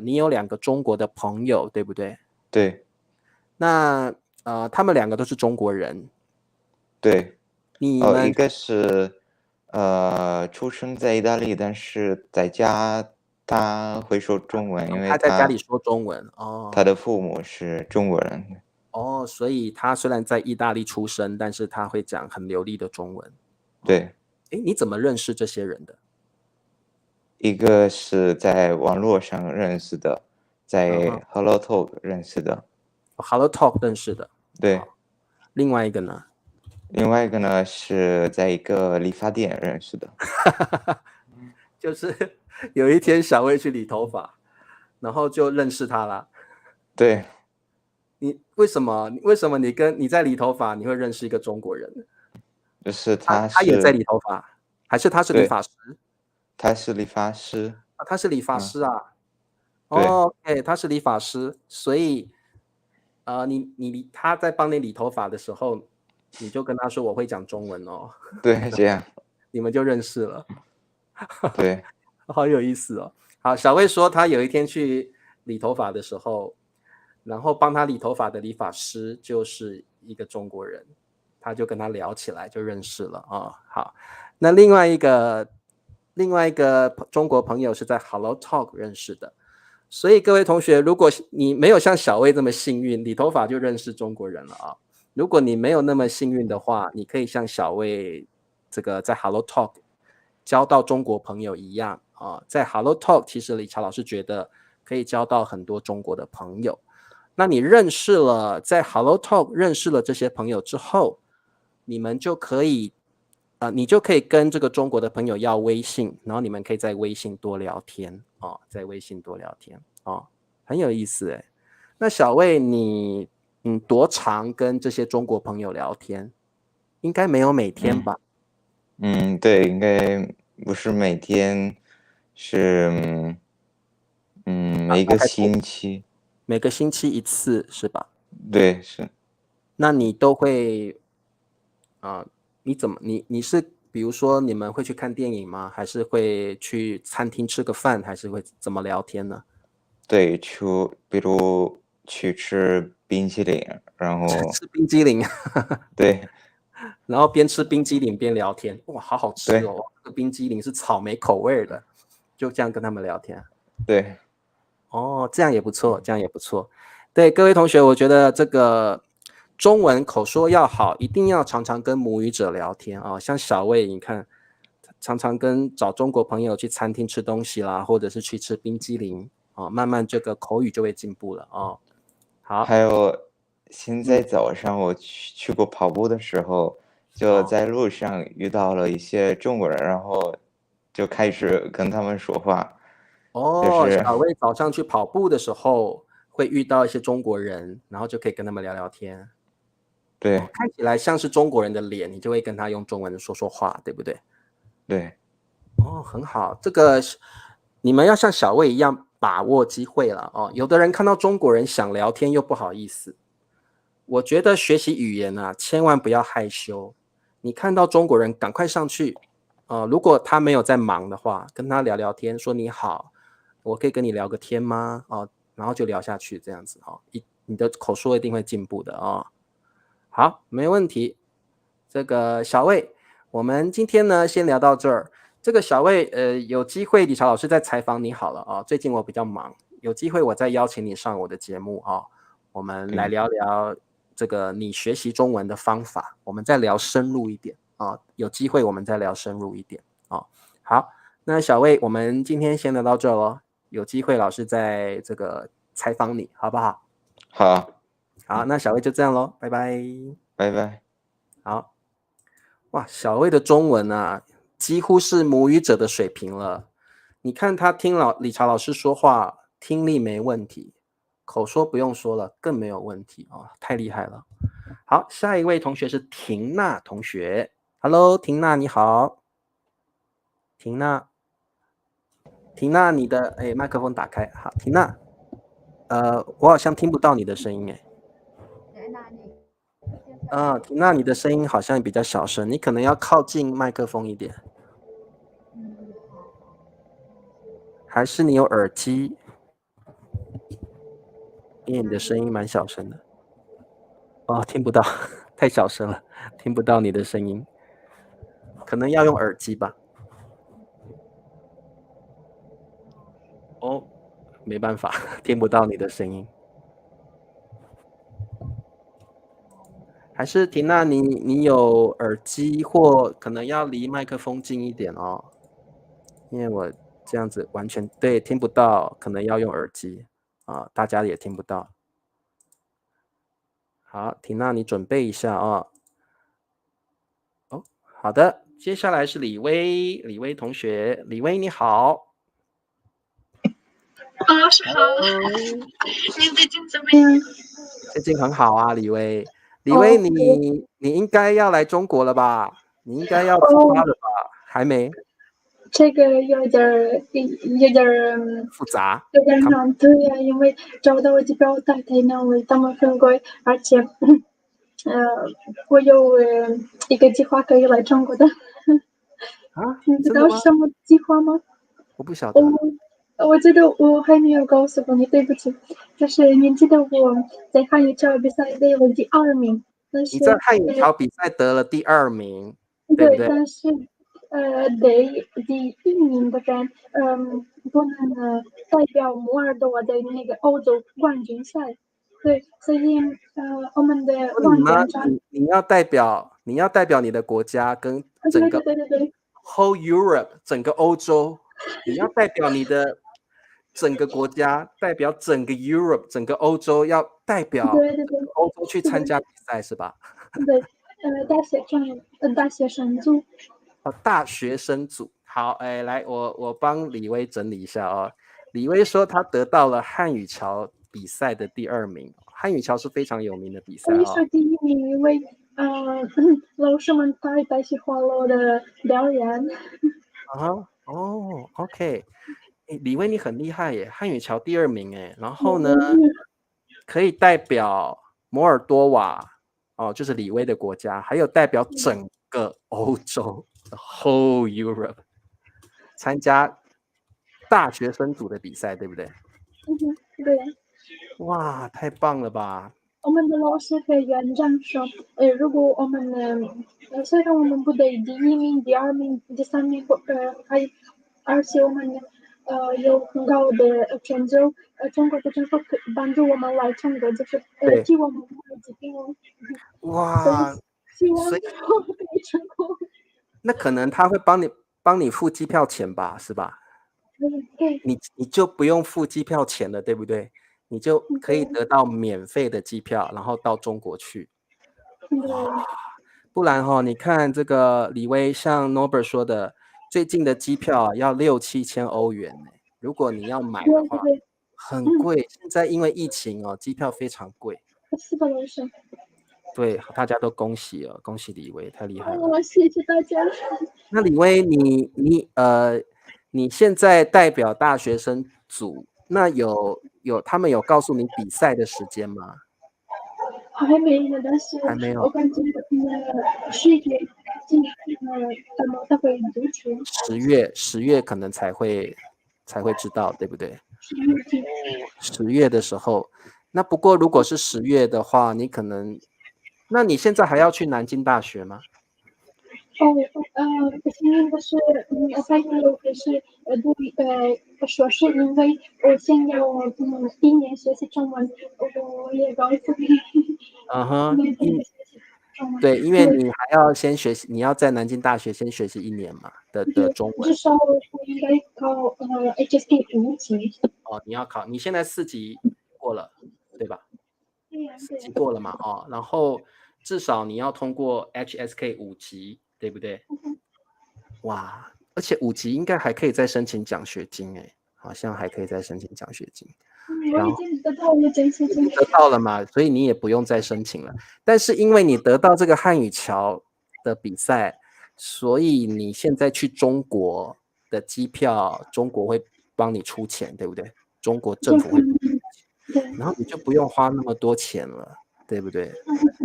你有两个中国的朋友，对不对？对，那他们两个都是中国人，对。你们一个是出生在意大利，但是在家他会说中文，因为他在家里说中文哦。他的父母是中国人。哦，所以他虽然在意大利出生，但是他会讲很流利的中文。对，诶，你怎么认识这些人的？一个是在网络上认识的，在 Hello Talk 认识的。Hello Talk 认识的。对，另外一个呢？另外一个呢是在一个理发店认识的。就是有一天小魏去理头发，然后就认识他了。对，你为什么你在理头发，你会认识一个中国人？就是他也在理头发，还是他是理发师？他是理发师。他是理发师啊。对，哦，OK，他是理发师，所以他在帮你理头发的时候，你就跟他说我会讲中文哦。对，这样。你们就认识了。对，好有意思哦。好，小魏说他有一天去理头发的时候，然后帮他理头发的理发师就是一个中国人，他就跟他聊起来，就认识了哦。好，那另外一个中国朋友是在 Hello Talk 认识的。所以各位同学，如果你没有像小魏这么幸运，理头发就认识中国人了啊。如果你没有那么幸运的话，你可以像小魏这个在 Hello Talk 交到中国朋友一样啊。在 Hello Talk， 其实理查老师觉得可以交到很多中国的朋友。那你在 Hello Talk 认识了这些朋友之后，你就可以跟这个中国的朋友要微信，然后你们可以在微信多聊天哦，在微信多聊天哦，很有意思诶。那小魏，你多常跟这些中国朋友聊天？应该没有每天吧？对，应该不是每天，是每个星期。每个星期一次是吧？对，是。那你都会你是比如说你们会去看电影吗？还是会去餐厅吃个饭？还是会怎么聊天呢？对，比如去吃冰淇淋，然后吃冰激凌。对，然后边吃冰激凌边聊天，哇，好好吃哦！这个冰激凌是草莓口味的，就这样跟他们聊天。对，哦，这样也不错，这样也不错。对，各位同学，我觉得这个中文口说要好，一定要常常跟母语者聊天啊。像小魏，你看常常找中国朋友去餐厅吃东西啦，或者是去吃冰激凌哦，慢慢这个口语就会进步了哦。好，还有现在早上我去过跑步的时候，就在路上遇到了一些中国人，然后就开始跟他们说话。就是小魏早上去跑步的时候会遇到一些中国人，然后就可以跟他们聊聊天。对，看起来像是中国人的脸，你就会跟他用中文说话，对不对？对，很好，这个你们要像小魏一样把握机会了哦。有的人看到中国人想聊天又不好意思，我觉得学习语言啊，千万不要害羞。你看到中国人赶快上去，如果他没有在忙的话，跟他聊聊天，说你好，我可以跟你聊个天吗？然后就聊下去，这样子你的口说一定会进步的哦。好，没问题。这个小魏，我们今天呢先聊到这儿。这个小魏，有机会李朝老师再采访你好了啊。最近我比较忙，有机会我再邀请你上我的节目啊。我们来聊聊这个你学习中文的方法，我们再聊深入一点啊。有机会我们再聊深入一点啊。好，那小魏，我们今天先聊到这咯。有机会老师再这个采访你，好不好？好，那小魏就这样咯，拜拜。拜拜。好，哇，小魏的中文啊，几乎是母语者的水平了。你看他听李朝老师说话，听力没问题，口说不用说了，更没有问题哦，太厉害了。好，下一位同学是婷娜同学。Hello， 婷娜你好。婷娜，你的麦克风打开。好，婷娜，我好像听不到你的声音哎。婷娜，你的声音好像比较小声，你可能要靠近麦克风一点。还是你有耳机？因为你的声音蛮小声的。听不到，太小声了，听不到你的声音，可能要用耳机吧。没办法，听不到你的声音。还是婷娜，你有耳机或可能要离麦克风近一点哦，因为我这样子完全对听不到，可能要用耳机啊，大家也听不到。好，婷娜，你准备一下啊。好的，接下来是李威同学，李威你好。老师好，您最近怎么样？最近很好啊，李威。李威，你应该要来中国了吧？你应该要出发了吧？还没？这个有点复杂，有点难，对呀，因为找到机票太难了，他们很贵，而且，我有一个计划可以来中国的。你知道什么计划吗？我不晓得。我记得我还没有告诉过你，对不起。就是你记得我在汉语桥比赛得了第2名，但是你在汉语桥比赛得了第2名，对不对？但是第1名的人，不能代表摩尔多瓦的那个欧洲冠军赛。对，所以我们的万点站，你要代表你的国家跟整个对 whole Europe 整个欧洲，你要代表你的整个国家，代表整个 Europe 整个欧洲，要代表欧洲去参加比赛是吧？对，大学生组。大学生组。好，来，我帮李威整理一下哦。李威说他得到了汉语桥比赛的第2名，汉语桥是非常有名的比赛我是第1名，因为老师们太喜欢我的表演。OK，李威你很厉害耶，汉语桥第2名哎，然后呢，可以代表摩尔多瓦就是李威的国家，还有代表整个欧洲 whole Europe 参加大学生组的比赛，对不对？对。哇，太棒了吧！我们的老师和园长说，如果我们虽然我们不得第1名、第2名、第3名，而且我们有很高的成就，中国的政府可以帮助我们来中国，就是替我们疾病。哇，希望我可以成功。那可能他会帮帮你付机票钱吧，是吧？对你就不用付机票钱了，对不对？你就可以得到免费的机票，然后到中国去。对不然你看这个李威，像 Norbert 说的，最近的机票要6、7千欧元呢。如果你要买的话，对，很贵。现在因为疫情机票非常贵。4个人生。对，大家都恭喜了，恭喜李威，太厉害了。谢谢大家。那李威，你现在代表大学生组，那他们有告诉你比赛的时间吗？还没有，但是还没有。我感觉10月他们会读出。10月可能才会知道，对不对10月底。10月的时候，那不过如果是10月的话，你可能，那你现在还要去南京大学吗？不是那个是还有就是读硕士，因为我想要1年学习中文，我也告诉你。对，因为你还要先学习，你要在南京大学先学习1年嘛的中文。至少我应该考HSK 5级。你要考，你现在4级过了，对吧？4级过了嘛，然后至少你要通过 HSK 5级，对不对？哇，而且5级应该还可以再申请奖学金好像还可以再申请奖学金。我已经得到了奖学金。得到了嘛，所以你也不用再申请了。但是因为你得到这个汉语桥的比赛，所以你现在去中国的机票，中国会帮你出钱，对不对？中国政府会帮你出钱，然后你就不用花那么多钱了，对不对？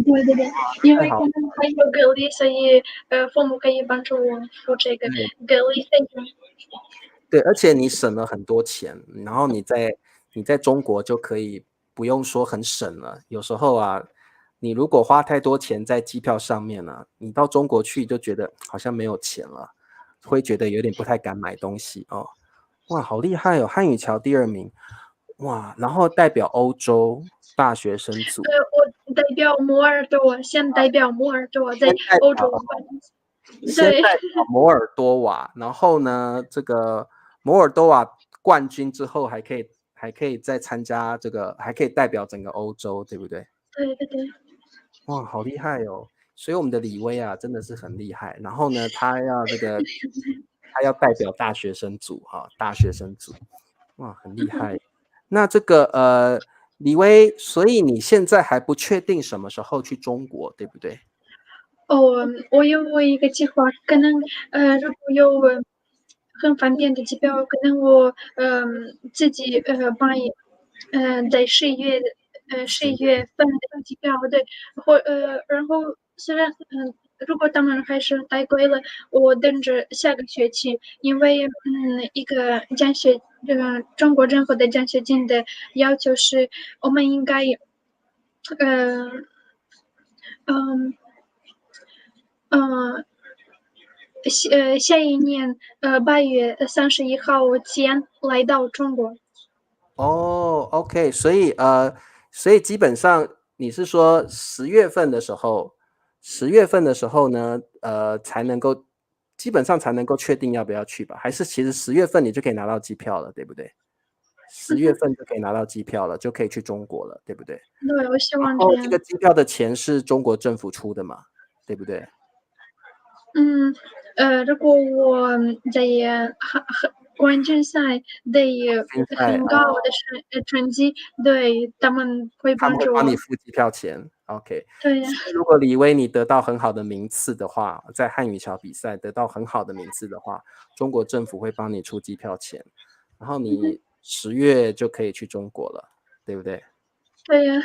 对，因为可能还有隔离，所以父母可以帮助我付这个隔离费用。对，而且你省了很多钱，然后你在中国就可以不用说很省了。有时候你如果花太多钱在机票上面你到中国去就觉得好像没有钱了，会觉得有点不太敢买东西哇，好厉害哦！汉语桥第2名，哇，然后代表欧洲大学生组。我代表摩尔多，先代表摩尔多在欧洲。先代表摩尔多瓦，然后呢，这个摩尔多瓦冠军之后还可以再参加这个，还可以代表整个欧洲，对不对？对。哇，好厉害哦！所以我们的李威真的是很厉害。然后呢，他要代表大学生组大学生组，哇，很厉害。那这个李威，所以你现在还不确定什么时候去中国，对不对？我有一个计划，可能如果有很方便的机票，可能我自己买在11月份的机票，对，然后虽然如果他们还是太贵了，我等着下个学期，因为一个中国政府的奖学金的要求是，我们应该呃嗯。下一年8月31号前来到中国。OK，所以基本上你是说10月份的时候呢，基本上才能够确定要不要去吧？还是其实10月份你就可以拿到机票了，对不对？10月份就可以拿到机票了，就可以去中国了，对不对？对，我希望这个机票的钱是中国政府出的嘛，对不对？如果我在冠军赛的很高的成绩，对，他们会帮助我。他们会帮你付机票钱 ，OK。对呀。如果李威你得到很好的名次的话，在汉语桥比赛得到很好的名次的话，中国政府会帮你出机票钱，然后你10月就可以去中国了，对不对？对呀。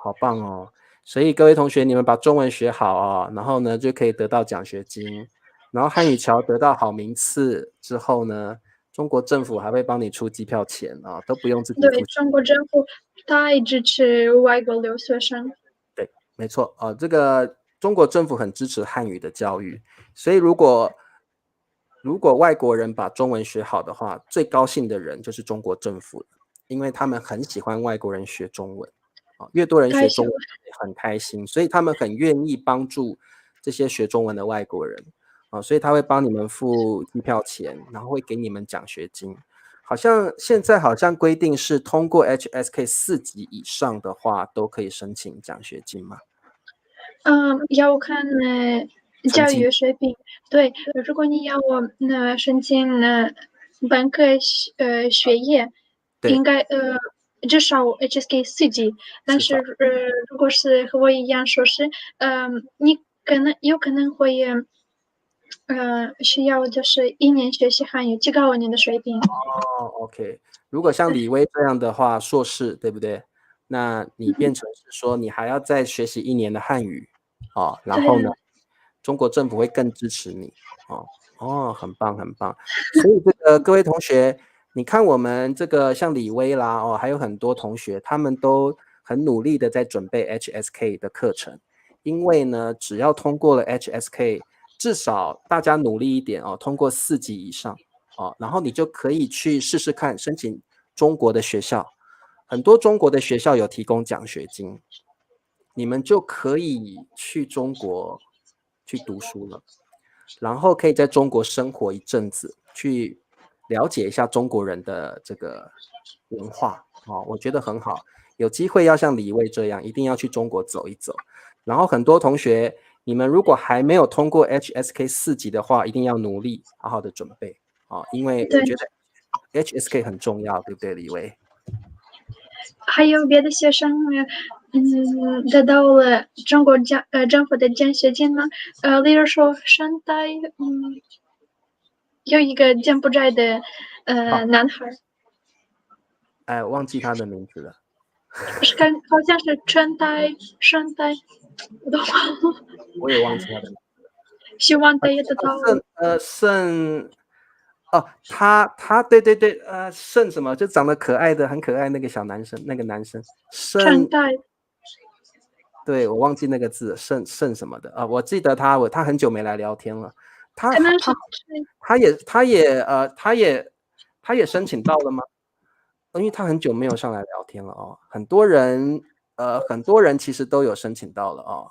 好棒哦！所以各位同学，你们把中文学好然后呢就可以得到奖学金，然后汉语桥得到好名次之后呢，中国政府还会帮你出机票钱都不用自己付。对，中国政府太支持外国留学生。对，没错这个中国政府很支持汉语的教育，所以如果外国人把中文学好的话，最高兴的人就是中国政府，因为他们很喜欢外国人学中文越多人学中文很开心，所以他们很愿意帮助这些学中文的外国人所以他会帮你们付机票钱，然后会给你们奖学金。好像现在规定是通过 HSK 4级以上的话，都可以申请奖学金嘛？要看教育水平。对，如果你要申请本科学业，应该至少 HSK 4级。但是如果是和我一样硕士，你有可能会需要就是1年学习汉语，提高你的水平。OK， 如果像李威这样的话，硕士对不对？那你变成是说你还要再学习1年的汉语然后呢，中国政府会更支持你很棒很棒。所以这个各位同学，你看我们这个像李威啦还有很多同学，他们都很努力的在准备 HSK 的课程，因为呢，只要通过了 HSK， 至少大家努力一点通过4级以上然后你就可以去试试看申请中国的学校，很多中国的学校有提供奖学金，你们就可以去中国去读书了，然后可以在中国生活一阵子，去了解一下中国人的这个文化我觉得很好。有机会要像李卫这样，一定要去中国走一走。然后很多同学，你们如果还没有通过 HSK 4级的话，一定要努力好好的准备因为我觉得 HSK 很重要，对不对，李卫？还有别的学生得到了中国政府的奖学金吗？例如说上代有一个柬埔寨的男孩，忘记他的名字了。好像是上代，我都忘了。我也忘记他的名字了。希望他也得到他对，盛什么，就长得可爱的很可爱那个小男生，那个男生上代，对，我忘记那个字，盛什么的我记得他很久没来聊天了。他也申请到了吗？因为他很久没有上来聊天了很多人其实都有申请到了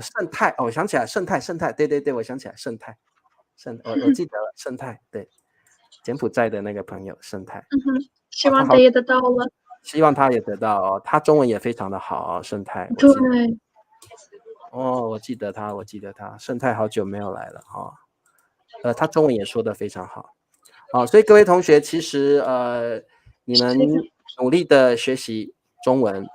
盛泰我想起来，盛泰，对，我想起来盛泰，我记得了盛泰，对，柬埔寨的那个朋友盛泰，希望他也得到了。希望他也得到他中文也非常的好盛泰。对，我记得他，盛泰好久没有来了他中文也说得非常好所以各位同学，其实你们努力的学习中文，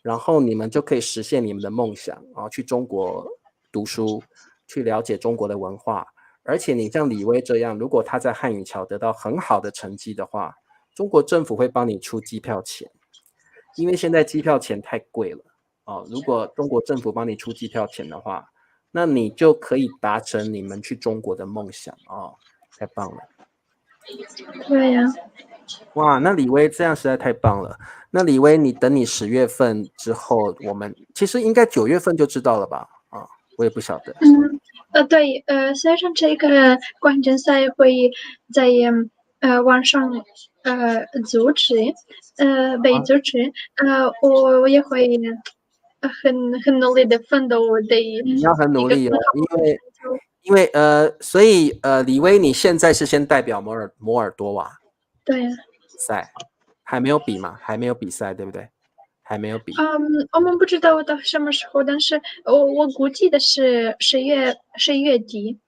然后你们就可以实现你们的梦想去中国读书，去了解中国的文化。而且你像李威这样，如果他在汉语桥得到很好的成绩的话，中国政府会帮你出机票钱，因为现在机票钱太贵了如果中国政府帮你出机票钱的话，那你就可以达成你们去中国的梦想太棒了。对呀。哇，那李威这样实在太棒了。那李威，你等你10月份之后，我们其实应该9月份就知道了吧？我也不晓得。对，虽然这个冠军赛会在网上组织，被组织，我也会很努力的奋斗的。你要很努力因为所以李威你现在是先代表摩尔多瓦对赛，还没有比嘛？还没有比赛对不对？还没有比。我们不知道到什么时候，但是我估计的是11月底。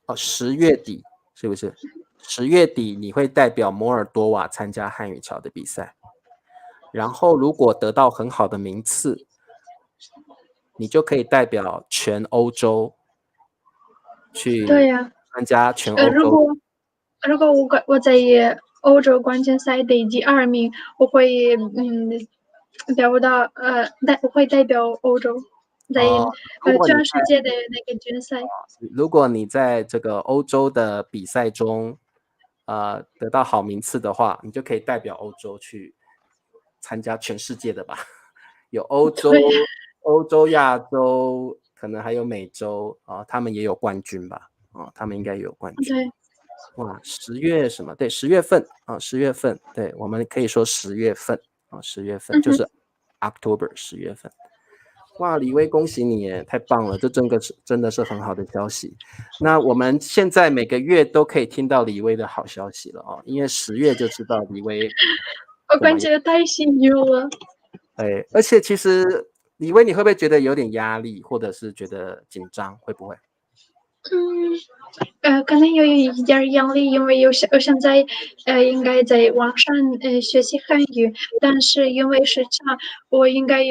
10月底是不是？10月底你会代表摩尔多瓦参加汉语桥的比赛，然后如果得到很好的名次，你就可以代表全欧洲去参加全欧洲。如果我在欧洲冠军赛的第2名，我会我会代表欧洲在全世界的那个决赛。如果你在这个欧洲的比赛中得到好名次的话，你就可以代表欧洲去参加全世界的吧。有欧洲、亚洲，可能还有美洲他们也有冠军吧他们应该也有冠军。对，哇，10月什么？对，10月份10月份，对，我们可以说10月份10月份就是 October 10月份。哇，李威，恭喜你耶，太棒了，这真的是很好的消息。那我们现在每个月都可以听到李威的好消息了哦，因为10月就知道李威我感觉太幸运了。而且其实李威，你会不会觉得有点压力，或者是觉得紧张？会不会？可能有一点压力，因为我现在应该在网上学习汉语，但是因为时差，我应该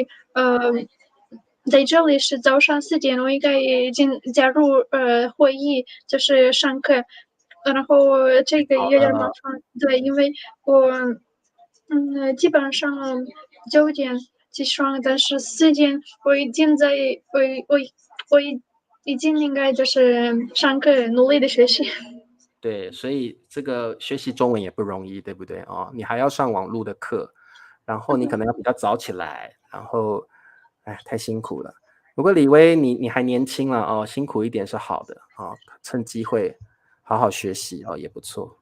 在这里是早上4点，我应该已经加入会议，就是上课，然后这个有点麻烦，对，因为我基本上9点起床，但是4点我已经在我已经应该就是上课努力的学习。对，所以这个学习中文也不容易，对不对哦？你还要上网络的课，然后你可能要比较早起来，然后，太辛苦了。不过李威，你还年轻了哦，辛苦一点是好的哦，趁机会好好学习哦，也不错。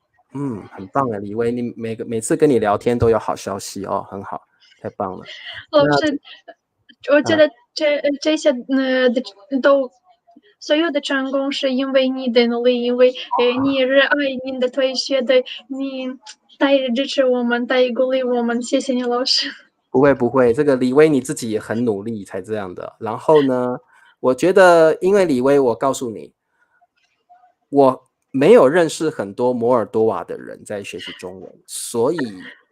很棒的李威，你每次跟你聊天都有好消息哦，很好，太棒了。老师，我觉得这些都所有的成功是因为你的努力，因为你热爱你的同学的，你太支持我们，太鼓励我们，谢谢你老师。不会，这个李威你自己也很努力才这样的。然后呢，我觉得因为李威，我告诉你，我没有认识很多摩尔多瓦的人在学习中文，所以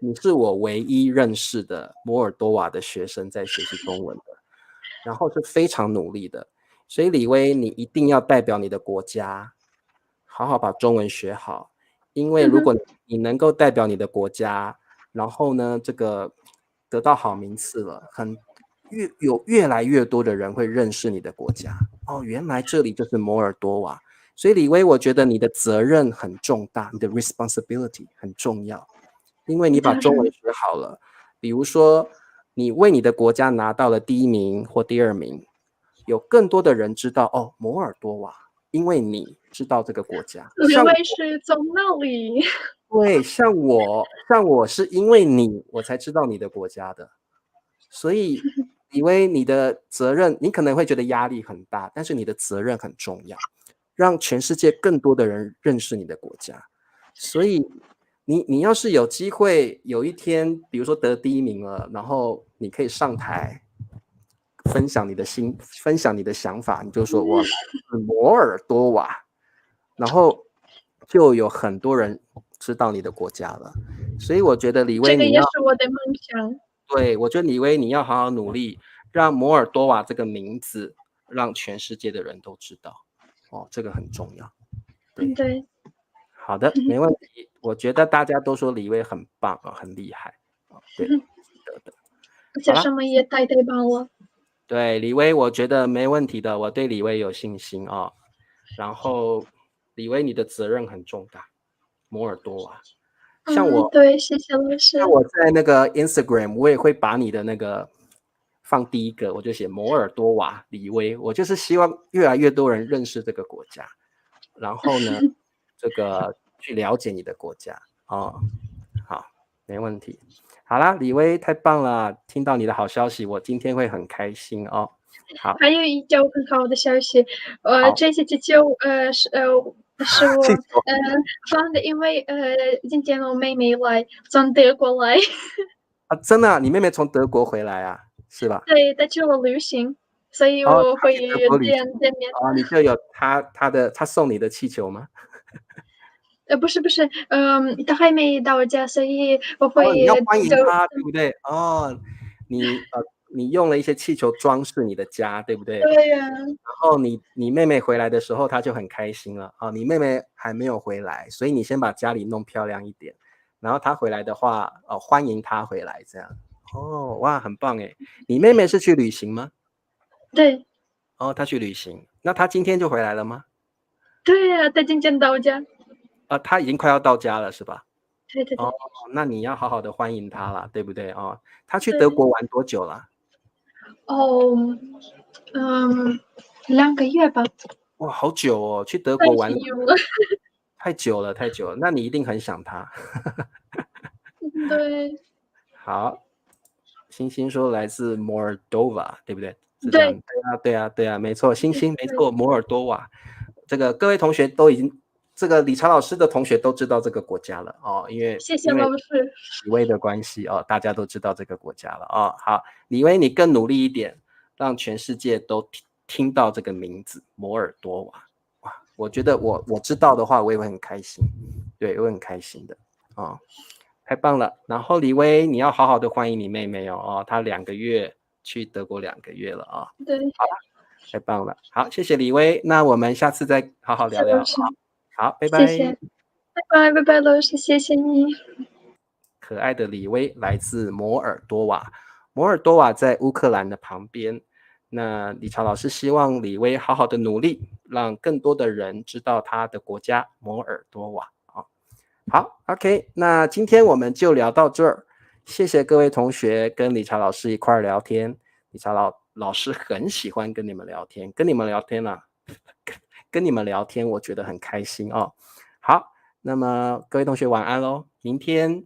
你是我唯一认识的摩尔多瓦的学生在学习中文的，然后是非常努力的。所以李威，你一定要代表你的国家，好好把中文学好，因为如果你能够代表你的国家，然后呢，这个得到好名次了，有越来越多的人会认识你的国家。哦，原来这里就是摩尔多瓦。所以李威，我觉得你的责任很重大，你的 responsibility 很重要，因为你把中文学好了，比如说你为你的国家拿到了第1名或第2名，有更多的人知道哦，摩尔多瓦，因为你知道这个国家。李威是从哪里？对，像我是因为你，我才知道你的国家的，所以李威，你的责任，你可能会觉得压力很大，但是你的责任很重要，让全世界更多的人认识你的国家。所以你要是有机会有一天，比如说得第1名了，然后你可以上台分享你的想法，你就说我来自摩尔多瓦，然后就有很多人知道你的国家了。所以我觉得李威，这个也是我的梦想。对，我觉得李威你要好好努力，让摩尔多瓦这个名字让全世界的人都知道哦，这个很重要。对，好的，没问题。我觉得大家都说李威很棒啊，很厉害啊，对的。这什么也太棒了。对，李威，我觉得没问题的，我对李威有信心哦。然后，李威，你的责任很重大，摩尔多瓦。像我，对，谢谢老师。像我在那个 Instagram， 我也会把你的那个放第1个，我就写摩尔多瓦李威，我就是希望越来越多人认识这个国家，然后呢，这个去了解你的国家哦。好，没问题。好啦，李威太棒了，听到你的好消息，我今天会很开心哦。好，还有一条很好的消息，这些气球是我放的，因为今天我妹妹从德国来。啊，真的啊，你妹妹从德国回来啊，是吧？对，她去了旅行，所以我会见面。啊，你就有她送你的气球吗？不是，他还没到家，所以我会你要欢迎他，对不对？哦，你用了一些气球装饰你的家，对不对？对呀。然后你妹妹回来的时候，她就很开心了啊。你妹妹还没有回来，所以你先把家里弄漂亮一点，然后她回来的话，欢迎她回来，这样。哦，哇，很棒哎！你妹妹是去旅行吗？对。哦，她去旅行，那她今天就回来了吗？对呀，她今天到家。他已经快要到家了，是吧？对。哦，那你要好好的欢迎他了，对不对？哦，他去德国玩多久了？哦，2个月吧。哇，好久哦，去德国玩太久了，那你一定很想他。对。好，星星说来自 Moldova， 对不对？是这样。对，对啊，没错，星星没错，摩尔多瓦，这个各位同学都已经，这个理查老师的同学都知道这个国家了哦，谢谢因为老师。李威的关系哦，大家都知道这个国家了哦。好，李威你更努力一点，让全世界都听到这个名字摩尔多瓦。哇，我觉得我知道的话，我也会很开心，对，我会很开心的哦。太棒了！然后李威，你要好好的欢迎你妹妹哦，她2个月去德国2个月了啊。对，好了，太棒了，好，谢谢李威，那我们下次再好好聊聊。好，拜拜。谢谢，拜拜，拜拜，老师，谢谢你。可爱的李威来自摩尔多瓦，摩尔多瓦在乌克兰的旁边。那理查老师希望李威好好的努力，让更多的人知道他的国家摩尔多瓦。好 ，OK， 那今天我们就聊到这儿。谢谢各位同学跟理查老师一块儿聊天。理查老师很喜欢跟你们聊天，跟你们聊天，我觉得很开心哦。好，那么各位同学晚安喽。明天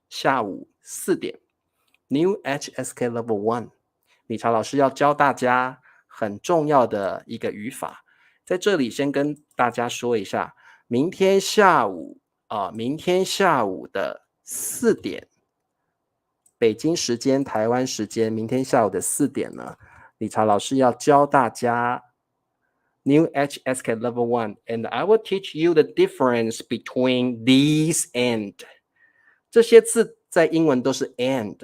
下午4点 ，New HSK Level 1，理查老师要教大家很重要的一个语法，在这里先跟大家说一下，明天下午的4点，北京时间、台湾时间，明天下午的4点呢，理查老师要教大家 New HSK Level 1 and I will teach you the difference between these and 这些字在英文都是 and，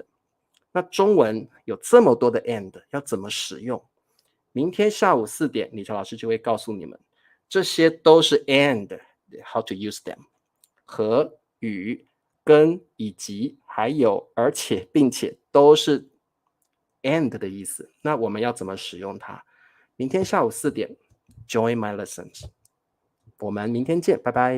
那中文有这么多的 and 要怎么使用？明天下午4点，理查老师就会告诉你们，这些都是 and how to use them。和、与、跟、以及、还有、而且、并且都是 and 的意思。那我们要怎么使用它？明天下午4点 ，join my lessons。我们明天见，拜拜。